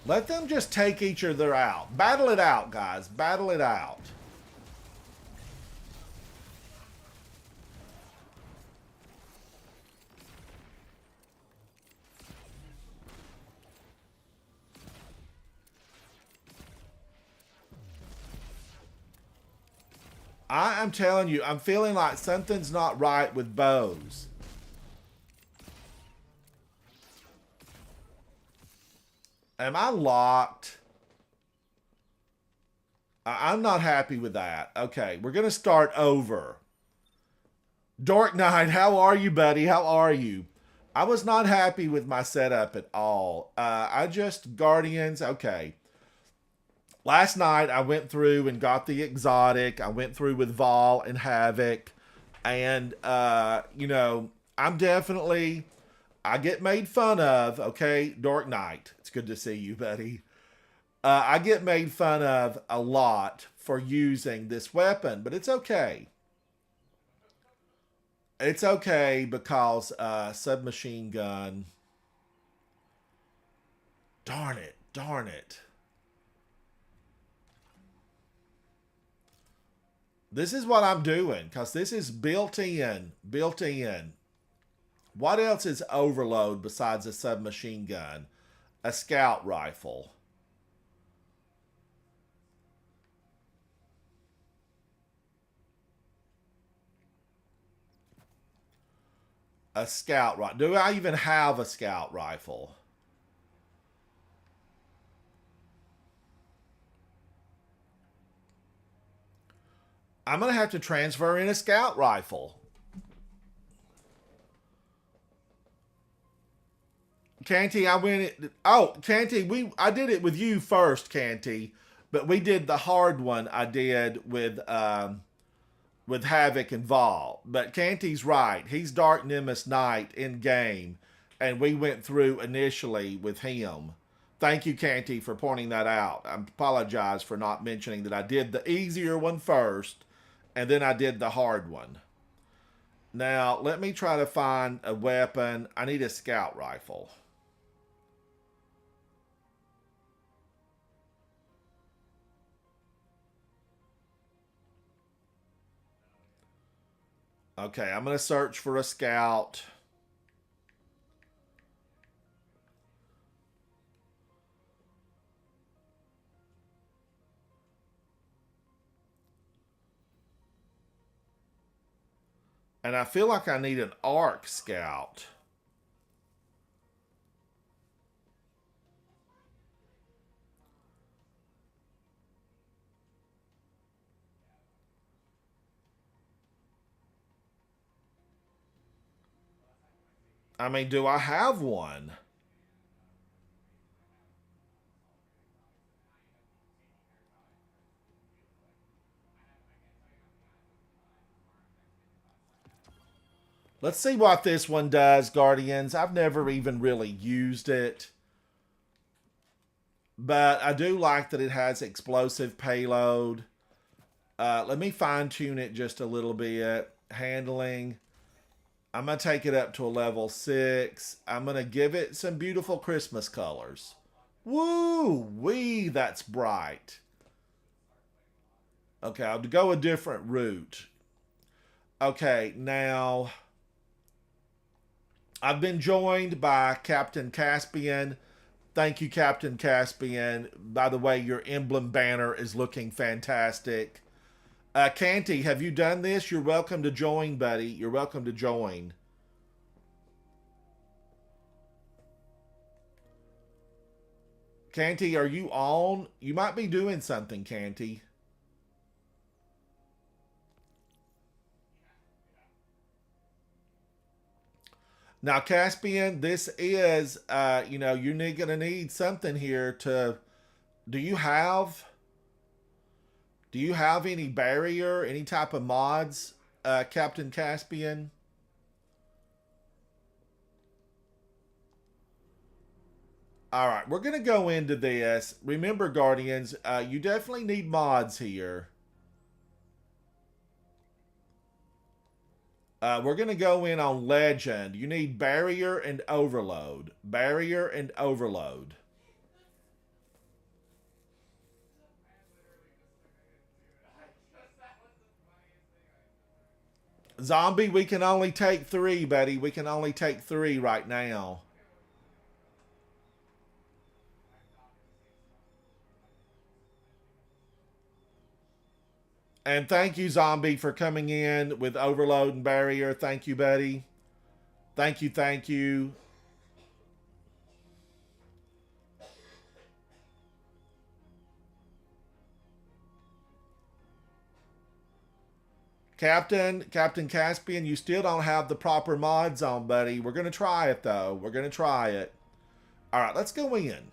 Let them just take each other out. Battle it out, guys. Battle it out. I'm telling you, I'm feeling like something's not right with bows. Am I locked? I'm not happy with that. Okay, we're going to start over. Dark Knight, how are you, buddy? How are you? I was not happy with my setup at all. Guardians, okay. Last night I went through and got the exotic. I went through with Vol and Havoc. And, I'm definitely, I get made fun of, okay? Dark Knight, it's good to see you, buddy. I get made fun of a lot for using this weapon, but it's okay. It's okay because submachine gun. Darn it. Darn it. This is what I'm doing because this is built in. Built in. What else is overload besides a submachine gun? A scout rifle. A scout rifle. Do I even have a scout rifle? I'm going to have to transfer in a scout rifle. Canty, I went it. Oh, Canty, I did it with you first, Canty, but we did the hard one. I did with Havoc and Vol. But Canty's right. He's Dark Nimbus Knight in game, and we went through initially with him. Thank you, Canty, for pointing that out. I apologize for not mentioning that I did the easier one first, and then I did the hard one. Now, let me try to find a weapon. I need a scout rifle. Okay, I'm going to search for a scout. And I feel like I need an arc scout. I mean, do I have one? Let's see what this one does, Guardians. I've never even really used it. But I do like that it has explosive payload. Let me fine tune it just a little bit. Handling. I'm going to take it up to a level 6. I'm going to give it some beautiful Christmas colors. Woo! Wee, that's bright. Okay, I'll go a different route. Okay, now I've been joined by Captain Caspian. Thank you, Captain Caspian. By the way, your emblem banner is looking fantastic. Canty, have you done this? You're welcome to join, buddy. You're welcome to join. Canty, are you on? You might be doing something, Canty. Now, Caspian, this is, you're going to need something here to. Do you have? Do you have any barrier, any type of mods, Captain Caspian? All right, we're going to go into this. Remember, Guardians, you definitely need mods here. We're going to go in on Legend. You need Barrier and Overload. Barrier and Overload. Zombie, we can only take 3, buddy. We can only take 3 right now. And thank you, Zombie, for coming in with Overload and Barrier. Thank you, buddy. Thank you, thank you. Captain Caspian, you still don't have the proper mods on, buddy. We're going to try it, though. We're going to try it. All right, let's go in.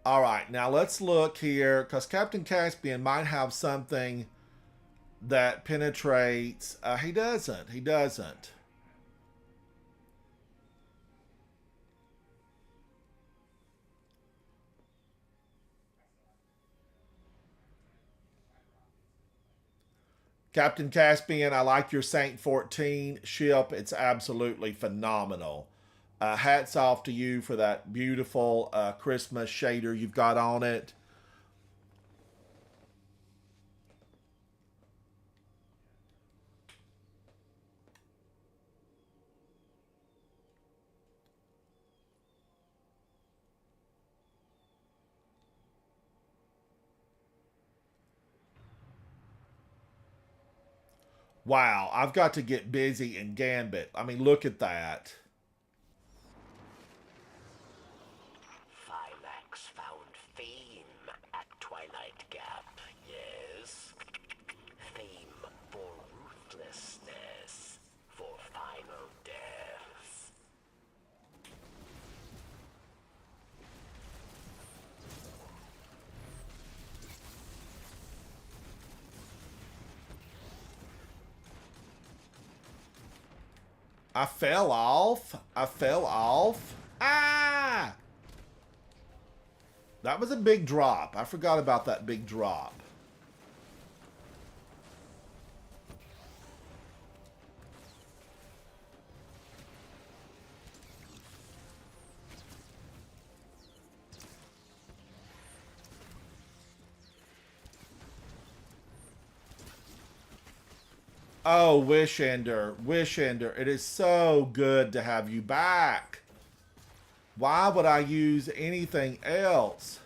All right, now let's look here because Captain Caspian might have something that penetrates. He doesn't. He doesn't. Captain Caspian, I like your Saint 14 ship. It's absolutely phenomenal. Hats off to you for that beautiful Christmas shader you've got on it. Wow, I've got to get busy in Gambit. I mean, look at that. Phylax found theme at Twilight Gap, yes. Theme for ruthlessness, for final death. I fell off. I fell off. Ah! That was a big drop. I forgot about that big drop. Oh, Wishender, Wishender, it is so good to have you back. Why would I use anything else?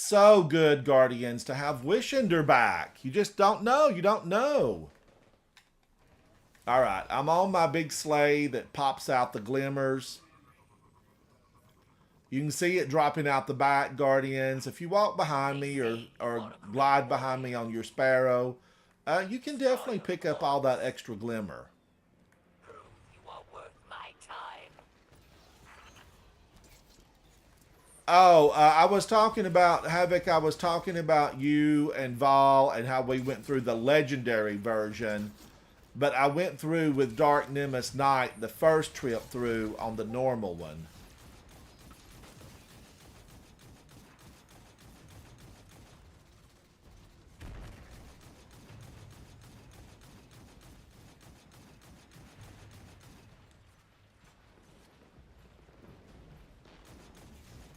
so good, Guardians, to have Wishender back. You just don't know. You don't know. All right, I'm on my big sleigh that pops out the glimmers. You can see it dropping out the back, Guardians. If you walk behind me or glide behind me on your Sparrow, you can definitely pick up all that extra glimmer. You are worth my time. Oh, I was talking about, Havoc, I was talking about you and Vol and how we went through the legendary version. But I went through with Dark Nemesis Knight the first trip through on the normal one.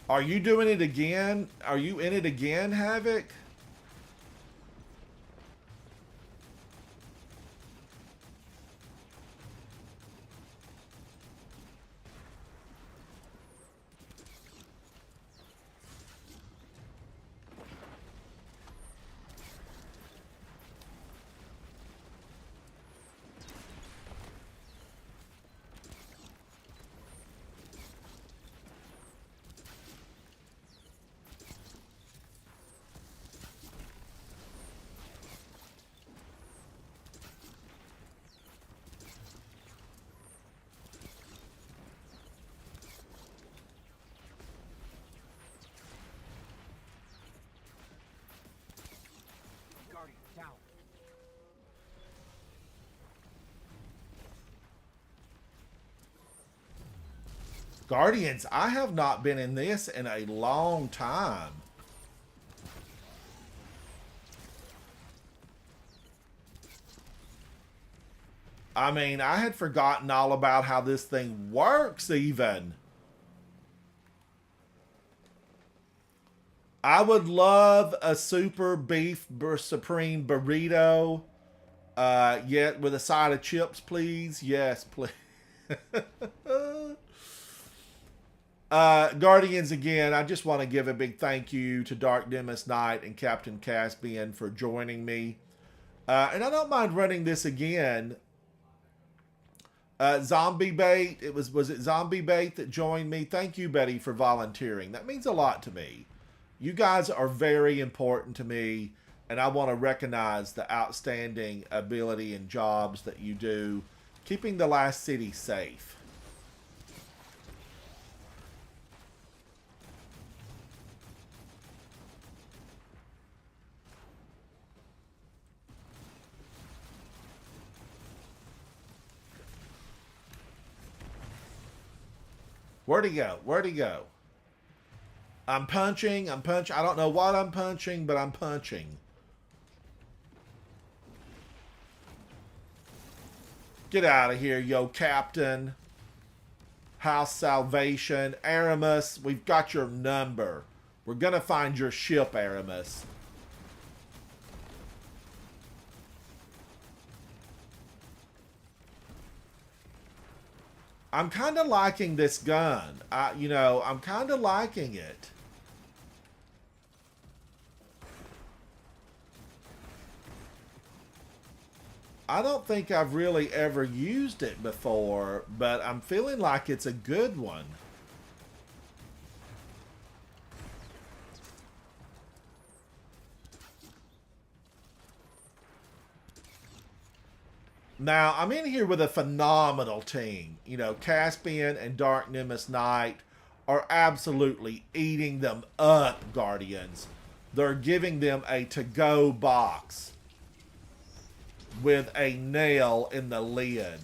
Are you doing it again? Are you in it again, Havoc? Guardian down. Guardians, I have not been in this in a long time. I mean, I had forgotten all about how this thing works, even. I would love a super beef supreme burrito. Yet with a side of chips, please. Yes, please. Guardians, again, I just want to give a big thank you to Dark Nemesis Knight and Captain Caspian for joining me. And I don't mind running this again. Zombie Bait, was it Zombie Bait that joined me? Thank you, Betty, for volunteering. That means a lot to me. You guys are very important to me, and I want to recognize the outstanding ability and jobs that you do, keeping the last city safe. Where'd he go? Where'd he go? I'm punching. I don't know what I'm punching, but I'm punching. Get out of here, yo, Captain. House Salvation. Aramis, we've got your number. We're going to find your ship, Aramis. I'm kind of liking this gun. I'm kind of liking it. I don't think I've really ever used it before, but I'm feeling like it's a good one. Now, I'm in here with a phenomenal team. You know, Caspian and Dark Nemesis Knight are absolutely eating them up, Guardians. They're giving them a to-go box with a nail in the lid.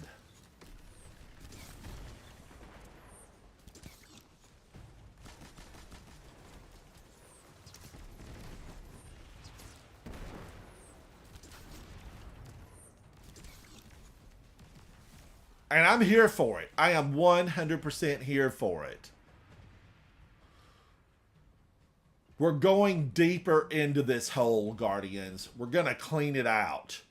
And I'm here for it. I am 100% here for it. We're going deeper into this hole, Guardians. We're going to clean it out.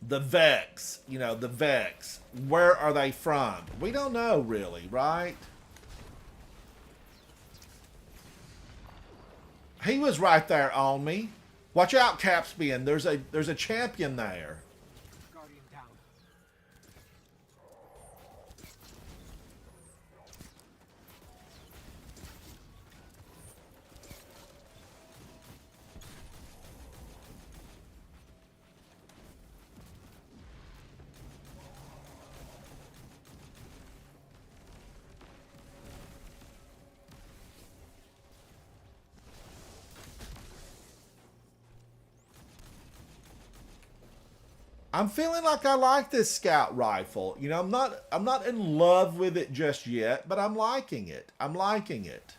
The Vex, the Vex. Where are they from? We don't know really, right? He was right there on me. Watch out, Capspian. There's a champion there. Guardian down. I'm feeling like I like this scout rifle. You know, I'm not in love with it just yet, but I'm liking it. I'm liking it.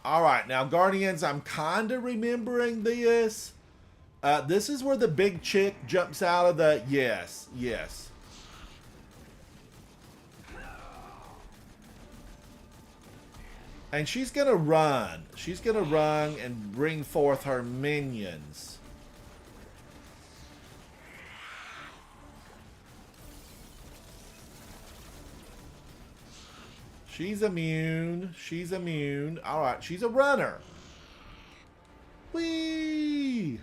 All right, now Guardians, I'm kind of remembering this. This is where the big chick jumps out of the... Yes, yes. And she's going to run. She's going to run and bring forth her minions. She's immune. She's immune. All right, she's a runner. Whee!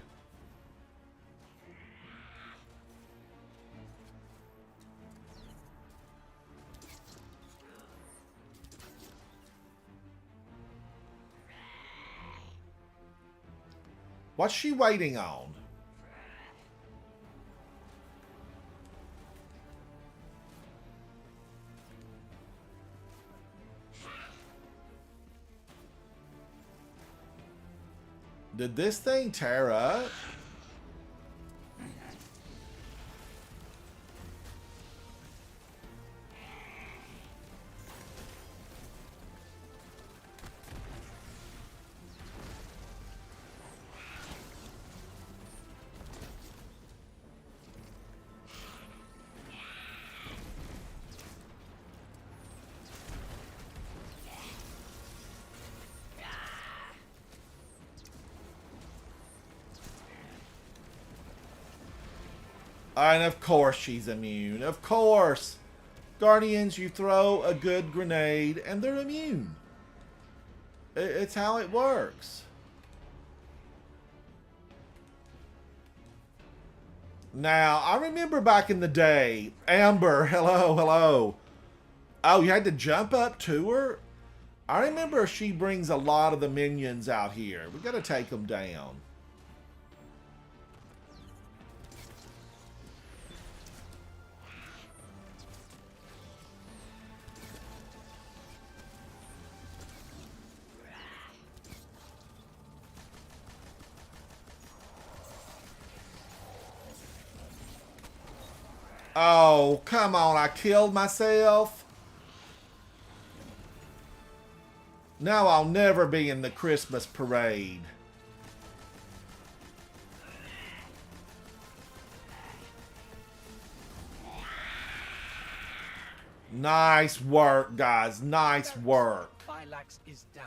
What's she waiting on? Did this thing tear up? And of course she's immune. Of course. Guardians, you throw a good grenade and they're immune. It's how it works. Now, I remember back in the day, Amber, hello, hello. Oh, you had to jump up to her? I remember she brings a lot of the minions out here. We got to take them down. Oh, come on. I killed myself. Now I'll never be in the Christmas parade. Nice work, guys. Nice work. Phylax is down.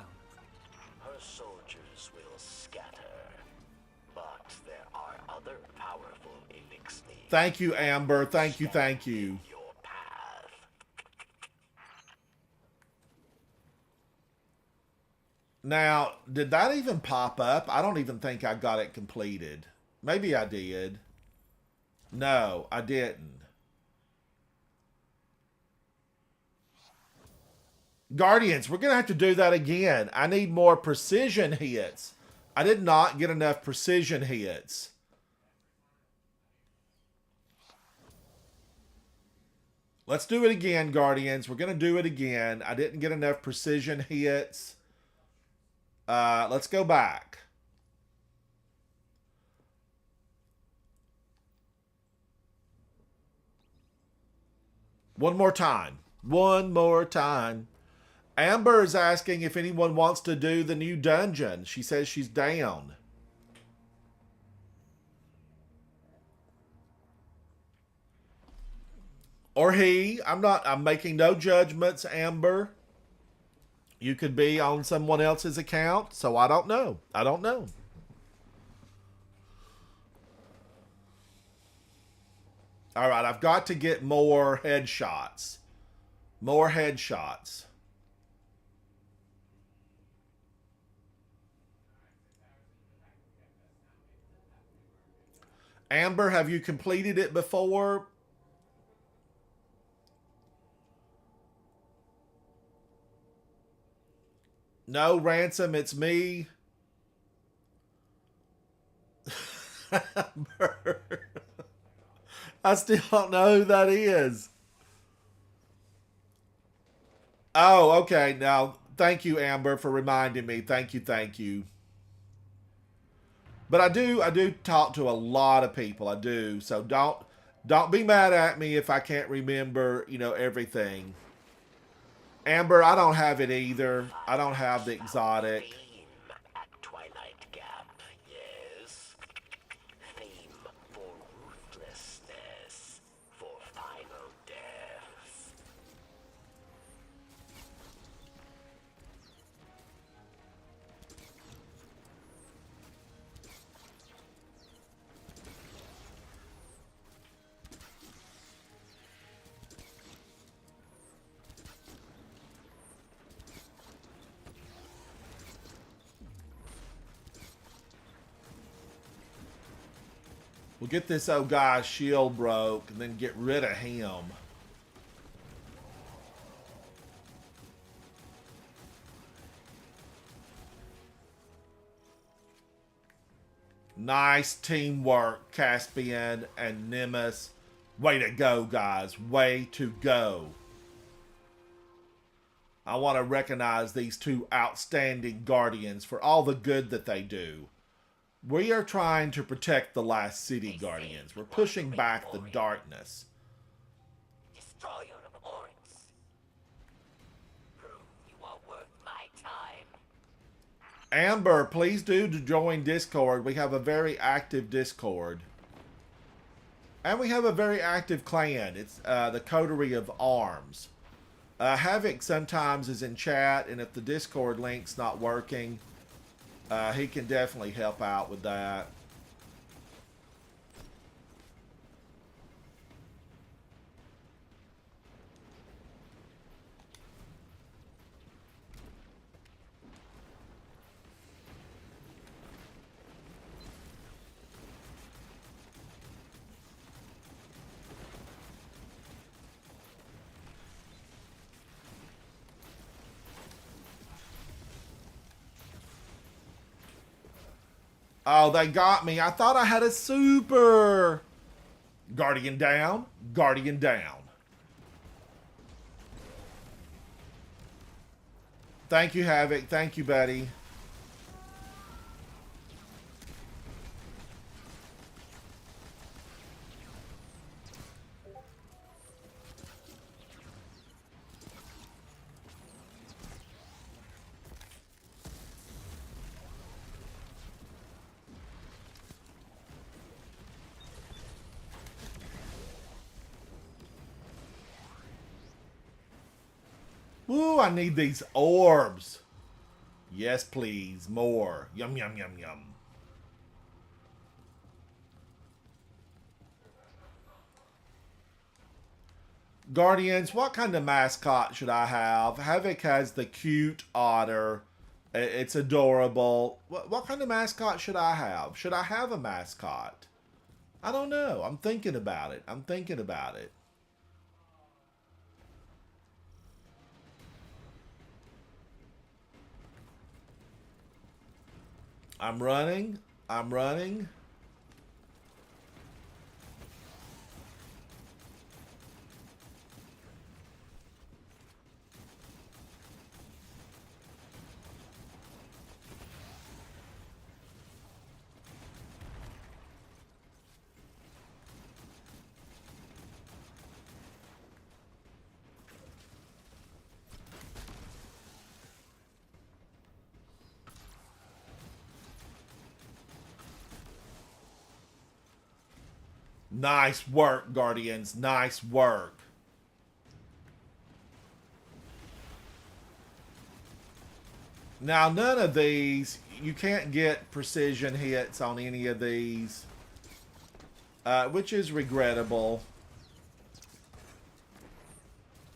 Her soldiers will scatter, but there are other powerful elixirs. Thank you, Amber. Thank you, thank you. Your path. Now, did that even pop up? I don't even think I got it completed. Maybe I did. No, I didn't. Guardians, we're going to have to do that again. I need more precision hits. I did not get enough precision hits. Let's do it again, Guardians. We're going to do it again. I didn't get enough precision hits. Let's go back. One more time. One more time. Amber is asking if anyone wants to do the new dungeon. She says she's down. Or he. I'm making no judgments, Amber. You could be on someone else's account, so I don't know. I don't know. All right, I've got to get more headshots. More headshots. Amber, have you completed it before? No, Ransom, it's me. Amber. I still don't know who that is. Oh, okay. Now, thank you, Amber, for reminding me. Thank you, thank you. But I do talk to a lot of people. I do. So don't be mad at me if I can't remember, everything. Amber, I don't have it either. I don't have the exotic. Theme at Twilight Gap, yes. Theme for ruthlessness, for final death. We'll get this old guy's shield broke and then get rid of him. Nice teamwork, Caspian and Nemesis. Way to go, guys. Way to go. I want to recognize these two outstanding Guardians for all the good that they do. We are trying to protect the last city, Guardians. We're pushing back the darkness. Destroyer of horns. Prove you are worth my time. Amber, please do to join Discord. We have a very active Discord. And we have a very active clan. It's the Coterie of Arms. Havoc sometimes is in chat, and if the Discord link's not working, he can definitely help out with that. Oh, they got me. I thought I had a super. Guardian down. Guardian down. Thank you, Havoc. Thank you, buddy. Woo, I need these orbs. Yes, please. More. Yum, yum, yum, yum. Guardians, what kind of mascot should I have? Havoc has the cute otter. It's adorable. What kind of mascot should I have? Should I have a mascot? I don't know. I'm thinking about it. I'm thinking about it. I'm running. I'm running. Nice work, Guardians. Nice work. Now, none of these, you can't get precision hits on any of these, which is regrettable.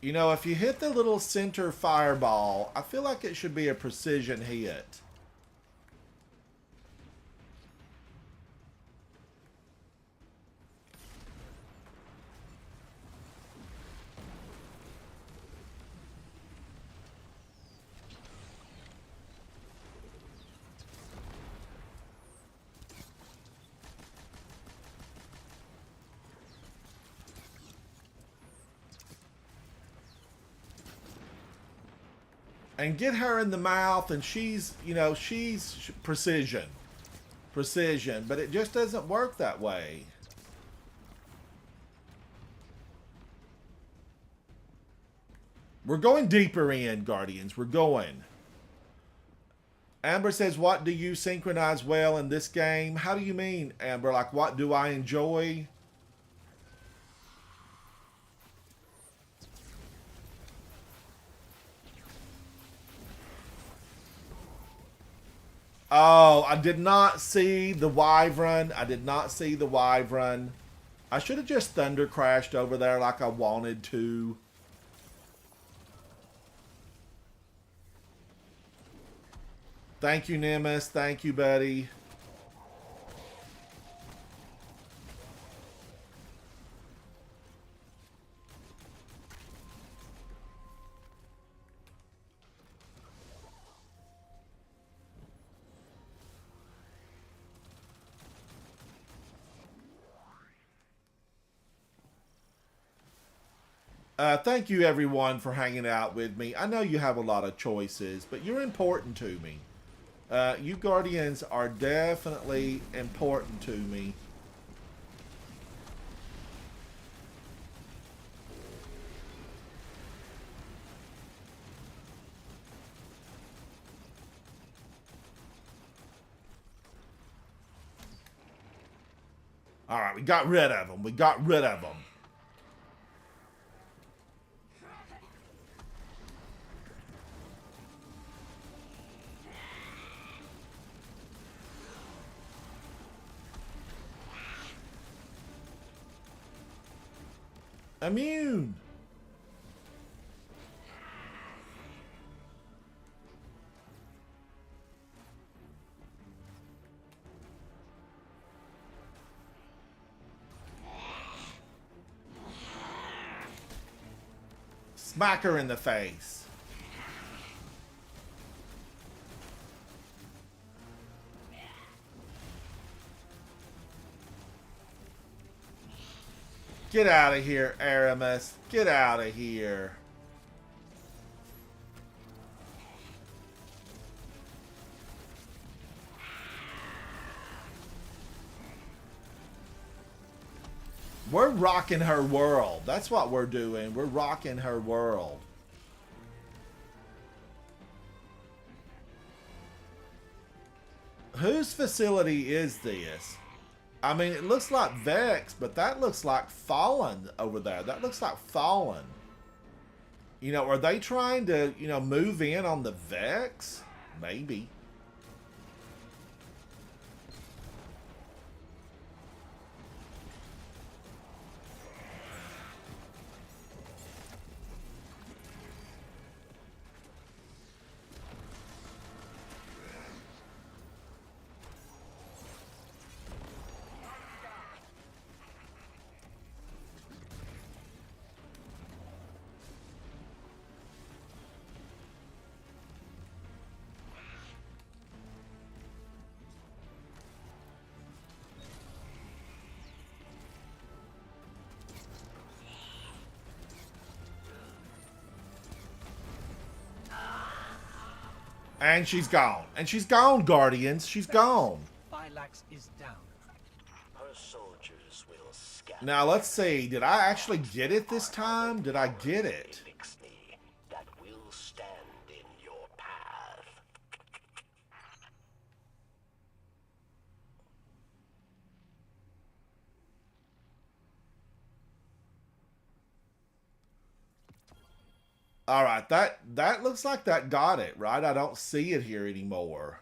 You know, if you hit the little center fireball, I feel like it should be a precision hit. And get her in the mouth, and she's, you know, she's precision. Precision. But it just doesn't work that way. We're going deeper in, Guardians. We're going. Amber says, what do you synchronize well in this game? How do you mean, Amber? Like, what do I enjoy? Oh, I did not see the wyvern. I did not see the wyvern. I should have just thunder crashed over there like I wanted to. Thank you, Nemus. Thank you, buddy. Thank you, everyone, for hanging out with me. I know you have a lot of choices, but you're important to me. You Guardians are definitely important to me. All right, we got rid of them. We got rid of them. Immune. Smack her in the face. Get out of here, Aramis. Get out of here. We're rocking her world. That's what we're doing. We're rocking her world. Whose facility is this? I mean, it looks like Vex, but that looks like Fallen over there. That looks like Fallen. You know, are they trying to, you know, move in on the Vex? Maybe. And she's gone. And she's gone, Guardians. She's gone. Phylax is down. Her soldiers will scatter. Now, let's see. Did I actually get it this time? Did I get it? That will stand in your path. All right, that looks like that got it, right? I don't see it here anymore.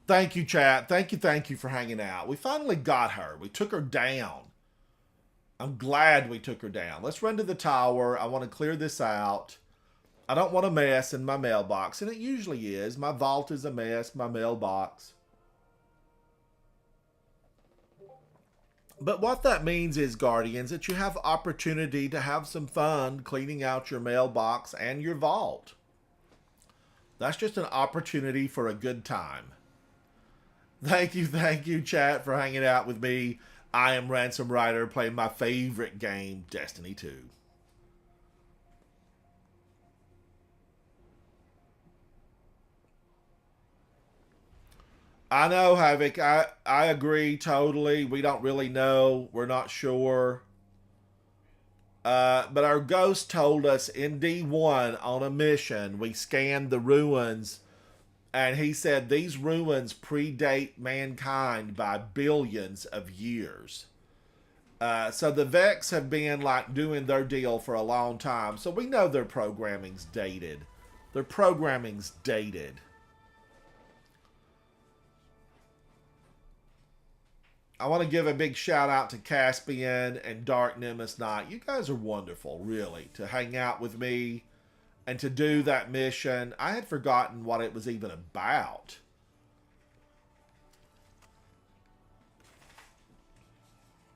Thank you, chat. Thank you for hanging out. We finally got her. We took her down. I'm glad we took her down. Let's run to the tower. I want to clear this out. I don't want a mess in my mailbox, and it usually is. My vault is a mess, my mailbox. But what that means is, Guardians, that you have opportunity to have some fun cleaning out your mailbox and your vault. That's just an opportunity for a good time. Thank you, chat, for hanging out with me. I am Ransom Rider, playing my favorite game, Destiny 2. I know, Havoc. I agree totally. We don't really know. We're not sure. But our ghost told us in D1 on a mission, we scanned the ruins, and he said these ruins predate mankind by billions of years. So the Vex have been like doing their deal for a long time. So we know their programming's dated. Their programming's dated. I want to give a big shout out to Caspian and Dark Nemesis Knight. You guys are wonderful, really, to hang out with me and to do that mission. I had forgotten what it was even about.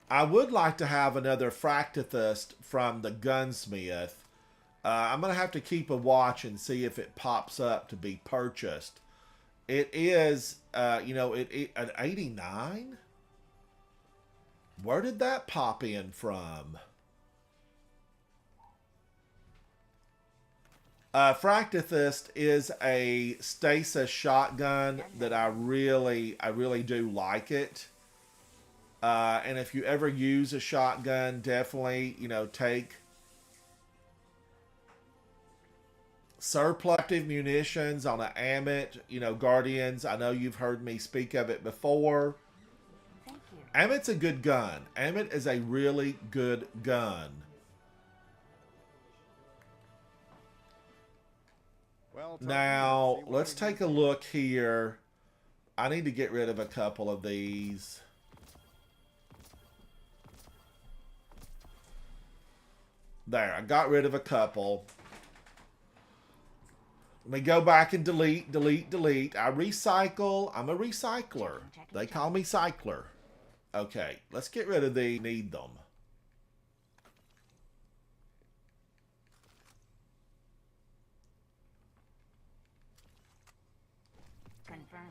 I would like to have another Fractithist from the Gunsmith. I'm going to have to keep a watch and see if it pops up to be purchased. It is, an 89? Where did that pop in from? Fractithist is a stasis shotgun that I really do like it. And if you ever use a shotgun, definitely, take surplus munitions on an Amit. Guardians, I know you've heard me speak of it before. Amit's a good gun. Amit is a really good gun. Now, let's take a look here. I need to get rid of a couple of these. There, I got rid of a couple. Let me go back and delete. I recycle. I'm a recycler. They call me Cycler. Okay, let's get rid of the need them. Confirmed.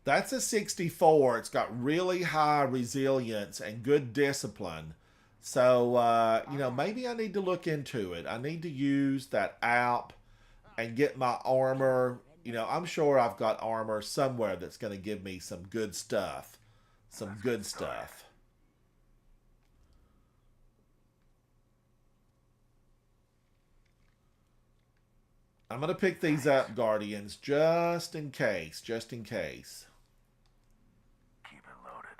That's a 64. It's got really high resilience and good discipline. So, maybe I need to look into it. I need to use that app and get my armor. I'm sure I've got armor somewhere that's going to give me some good stuff. Some good stuff. I'm going to pick these up, Guardians, just in case. Just in case. Keep it loaded.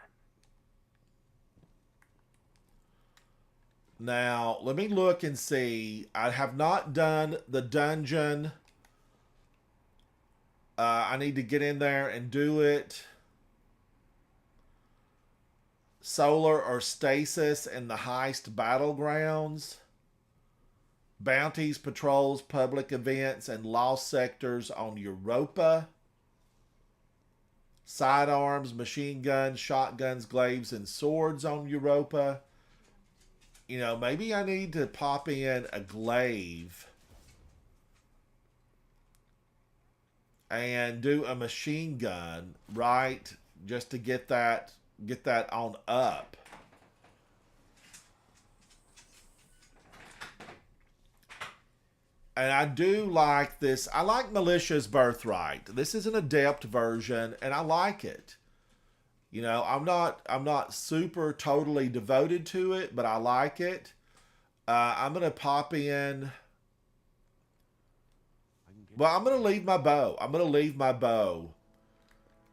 Now, let me look and see. I have not done the dungeon. I need to get in there and do it. Solar or stasis in the heist battlegrounds. Bounties, patrols, public events, and lost sectors on Europa. Sidearms, machine guns, shotguns, glaives, and swords on Europa. Maybe I need to pop in a glaive and do a machine gun, right? Just to get that on up. And I do like this. I like Militia's Birthright. This is an adept version, and I like it. I'm not super totally devoted to it, but I like it. I'm gonna pop in Well, I'm going to leave my bow. I'm going to leave my bow.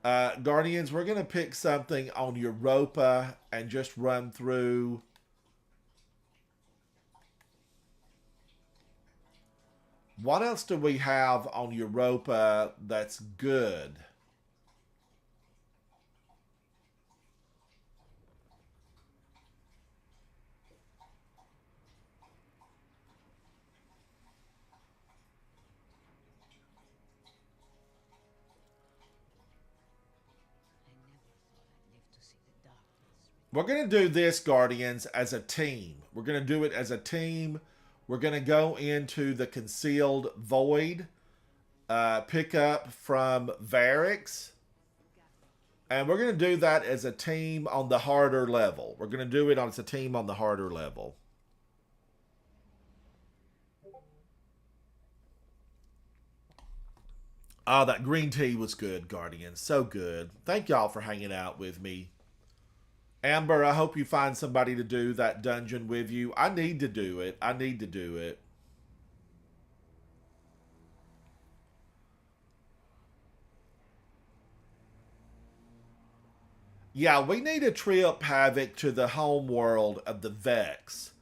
Guardians, we're going to pick something on Europa and just run through. What else do we have on Europa that's good? We're going to do this, Guardians, as a team. We're going to do it as a team. We're going to go into the Concealed Void, pick up from Varix. And we're going to do that as a team on the harder level. We're going to do it as a team on the harder level. Oh, that green tea was good, Guardians. So good. Thank y'all for hanging out with me. Amber, I hope you find somebody to do that dungeon with you. I need to do it. I need to do it. Yeah, we need a trip, Havoc, to the home world of the Vex.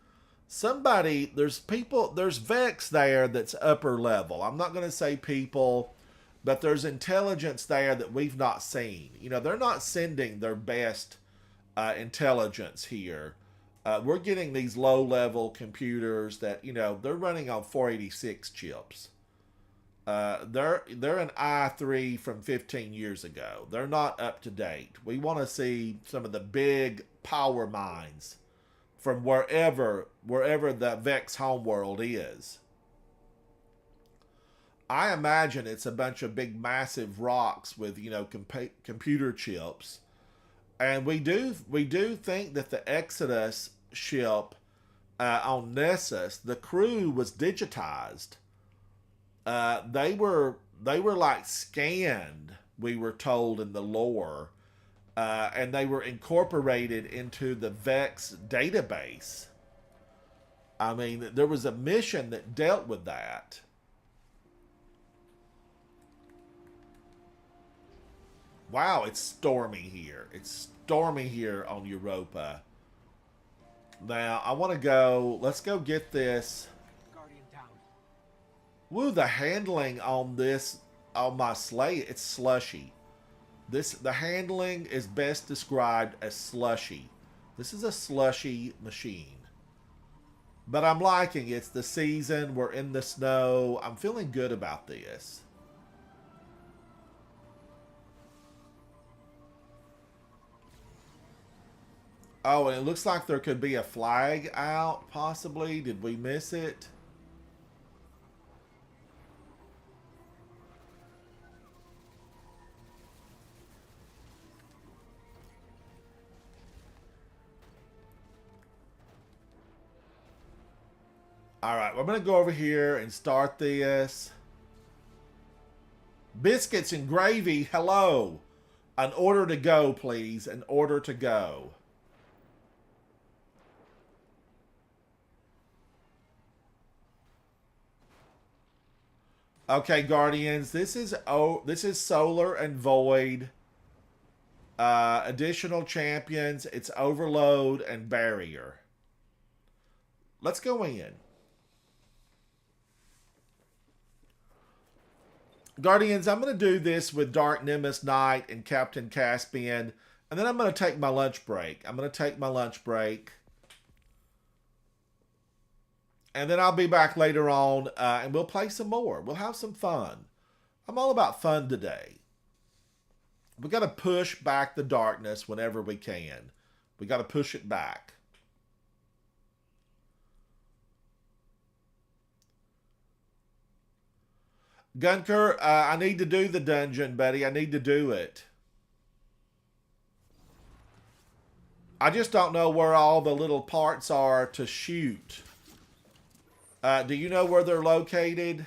Somebody, there's Vex there that's upper level. I'm not going to say people, but there's intelligence there that we've not seen. You know, they're not sending their best intelligence here. We're getting these low-level computers that, you know, they're running on 486 chips. They're an i3 from 15 years ago. They're not up to date. We want to see some of the big power mines from wherever the Vex homeworld is. I imagine it's a bunch of big, massive rocks with, you know, computer chips. And we do think that the Exodus ship on Nessus, the crew was digitized. They were like scanned, we were told in the lore, and they were incorporated into the Vex database. I mean, there was a mission that dealt with that. Wow, it's stormy here. It's stormy here on Europa. Now, I want to go... Let's go get this. Guardian down. Woo, the handling on this... On my slate, it's slushy. The handling is best described as slushy. This is a slushy machine. But I'm liking it. It's the season. We're in the snow. I'm feeling good about this. Oh, and it looks like there could be a flag out, possibly. Did we miss it? Alright, we're going to go over here and start this. Biscuits and gravy, hello. An order to go, please. An order to go. Okay, Guardians, this is Solar and Void. Additional champions, it's Overload and Barrier. Let's go in. Guardians, I'm going to do this with Dark Nimbus Knight and Captain Caspian, and then I'm going to take my lunch break. And then I'll be back later on, and we'll play some more. We'll have some fun. I'm all about fun today. We got to push back the darkness whenever we can. We got to push it back. Gunker, I need to do the dungeon, buddy. I need to do it. I just don't know where all the little parts are to shoot. Do you know where they're located?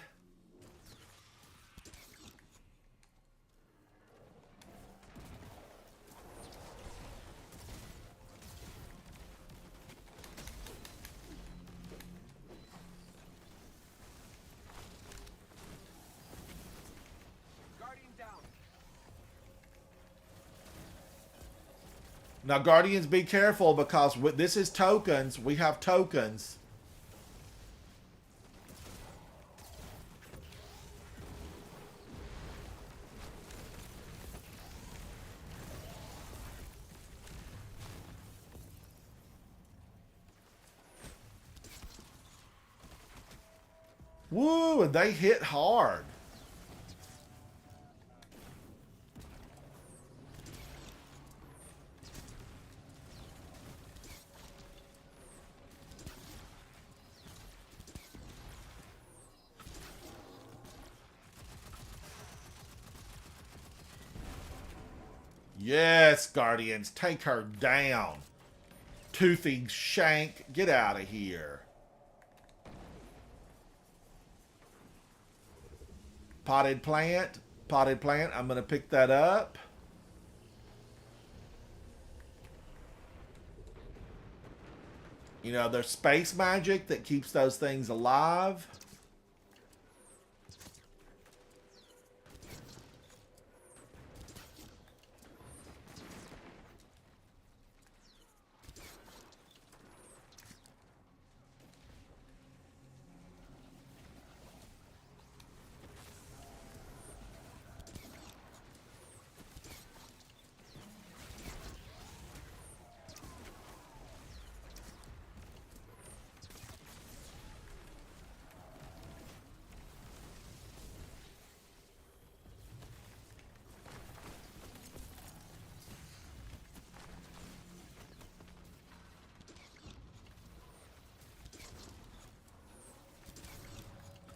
Now, Guardians, be careful because this is tokens. We have tokens. Woo, and they hit hard. Yes, Guardians, take her down. Toothy Shank, get out of here. Potted plant, I'm going to pick that up. You know, there's space magic that keeps those things alive.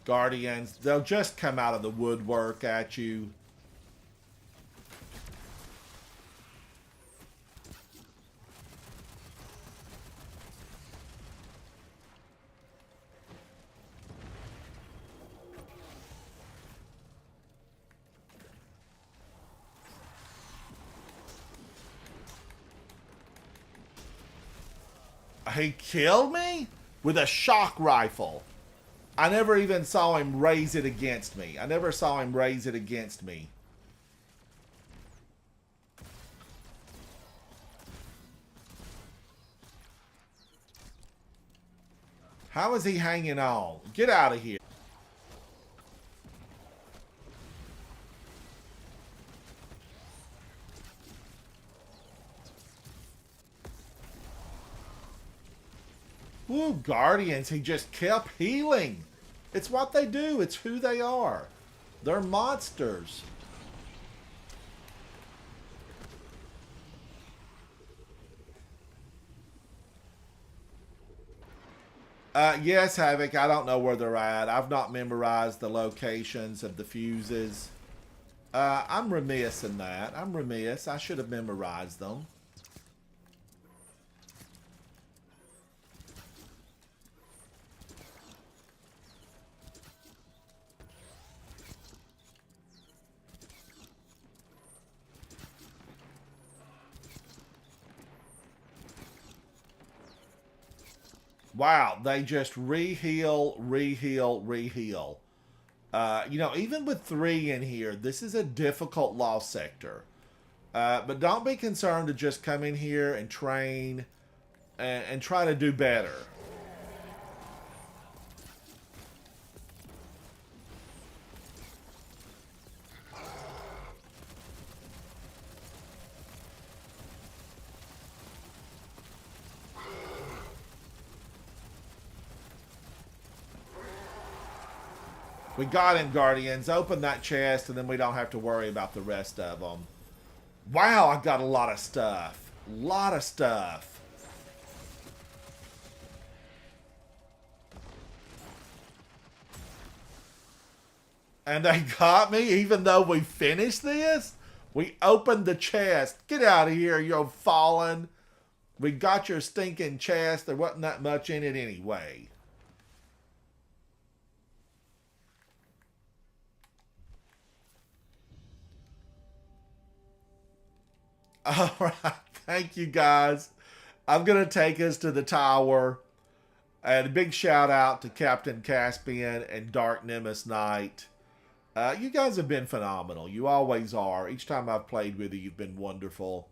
Guardians, they'll just come out of the woodwork at you. He killed me with a shock rifle. I never even saw him raise it against me. How is he hanging on? Get out of here. Woo, Guardians, he just kept healing. It's what they do. It's who they are. They're monsters. Yes, Havoc, I don't know where they're at. I've not memorized the locations of the fuses. I'm remiss in that. I should have memorized them. Wow, they just reheal. You know, even with 3 in here, this is a difficult lost sector. But don't be concerned to just come in here and train and try to do better. We got him, Guardians. Open that chest, and then we don't have to worry about the rest of them. Wow, I got a lot of stuff. And they got me, even though we finished this? We opened the chest. Get out of here, you're fallen. We got your stinking chest. There wasn't that much in it anyway. All right, thank you guys. I'm going to take us to the tower. And a big shout out to Captain Caspian and Dark Nemesis Knight. You guys have been phenomenal. You always are. Each time I've played with you, you've been wonderful.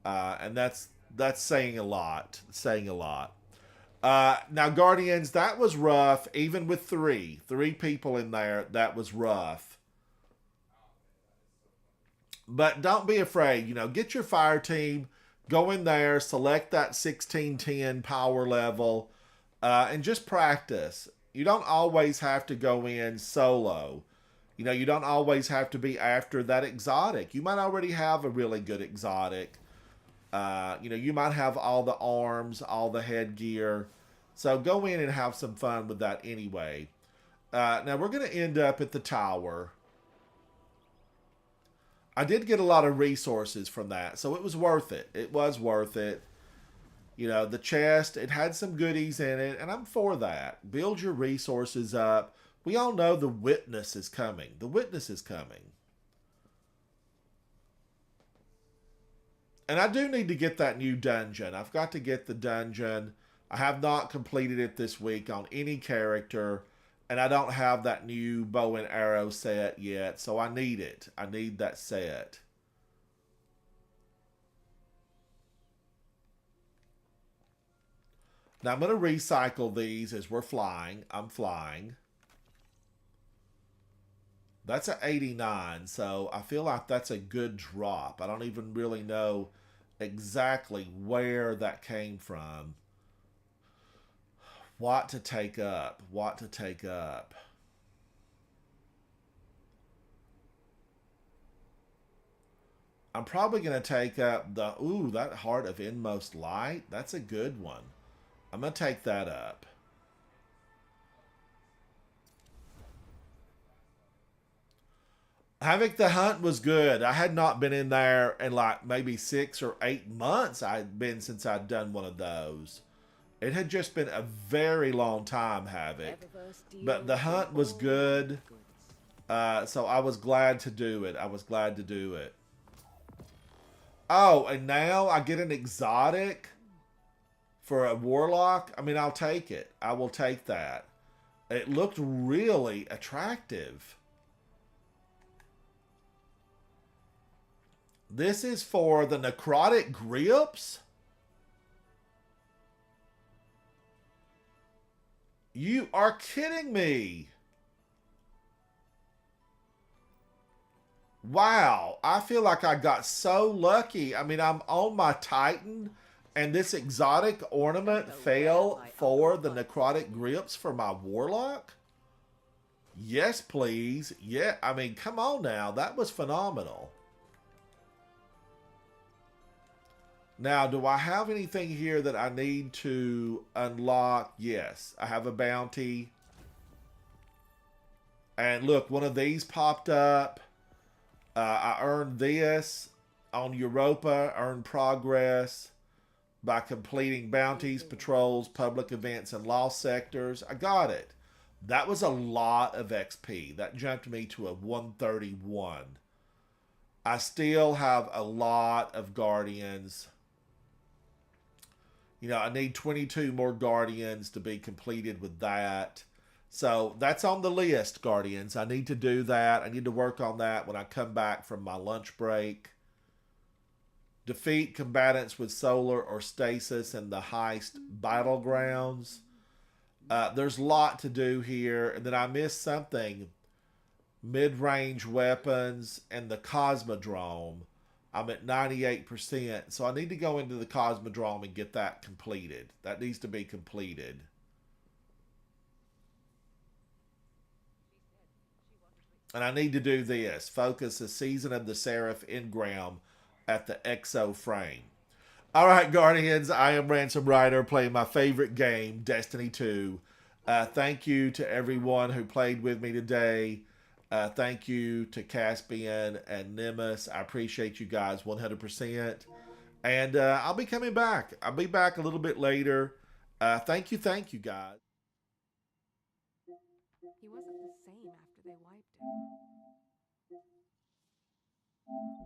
And that's saying a lot. Saying a lot. Now, Guardians, that was rough. Even with three people in there, that was rough. But don't be afraid. Get your fire team, go in there, select that 1610 power level, and just practice. You don't always have to go in solo. You don't always have to be after that exotic. You might already have a really good exotic. You might have all the arms, all the headgear. So go in and have some fun with that anyway. Now we're going to end up at the tower. I did get a lot of resources from that, so it was worth it. It was worth it. The chest, it had some goodies in it, and I'm for that. Build your resources up. We all know the witness is coming. The witness is coming. And I do need to get that new dungeon. I've got to get the dungeon. I have not completed it this week on any character. And I don't have that new bow and arrow set yet. So I need it. I need that set. Now I'm going to recycle these as we're flying. I'm flying. That's an 89, so I feel like that's a good drop. I don't even really know exactly where that came from. What to take up. What to take up. I'm probably going to take up the... Ooh, that Heart of Inmost Light. That's a good one. I'm going to take that up. Havoc the Hunt was good. I had not been in there in like maybe 6 or 8 months. I'd been since I'd done one of those. It had just been a very long time, Havoc. But the hunt was good. So I was glad to do it. I was glad to do it. Oh, and now I get an exotic for a warlock. I mean, I'll take it. I will take that. It looked really attractive. This is for the necrotic grips? You are kidding me. Wow. I feel like I got so lucky. I mean, I'm on my Titan, and this exotic ornament fell for the necrotic grips for my warlock? Yes, please. Yeah, I mean, come on now. That was phenomenal. Now, do I have anything here that I need to unlock? Yes, I have a bounty. And look, one of these popped up. I earned this on Europa, earned progress by completing bounties, patrols, public events, and lost sectors. I got it. That was a lot of XP. That jumped me to a 131. I still have a lot of Guardians. I need 22 more Guardians to be completed with that. So that's on the list, Guardians. I need to do that. I need to work on that when I come back from my lunch break. Defeat combatants with solar or stasis in the heist battlegrounds. There's a lot to do here. And then I missed something. Mid-range weapons and the Cosmodrome. I'm at 98%, so I need to go into the Cosmodrome and get that completed. That needs to be completed. And I need to do this. Focus the Season of the Seraph Engram at the Exo frame. All right, Guardians, I am Ransom Rider playing my favorite game, Destiny 2. Thank you to everyone who played with me today. Thank you to Caspian and Nimbus. I appreciate you guys 100%. And I'll be coming back. I'll be back a little bit later. Thank you, guys. He wasn't the same after they wiped him.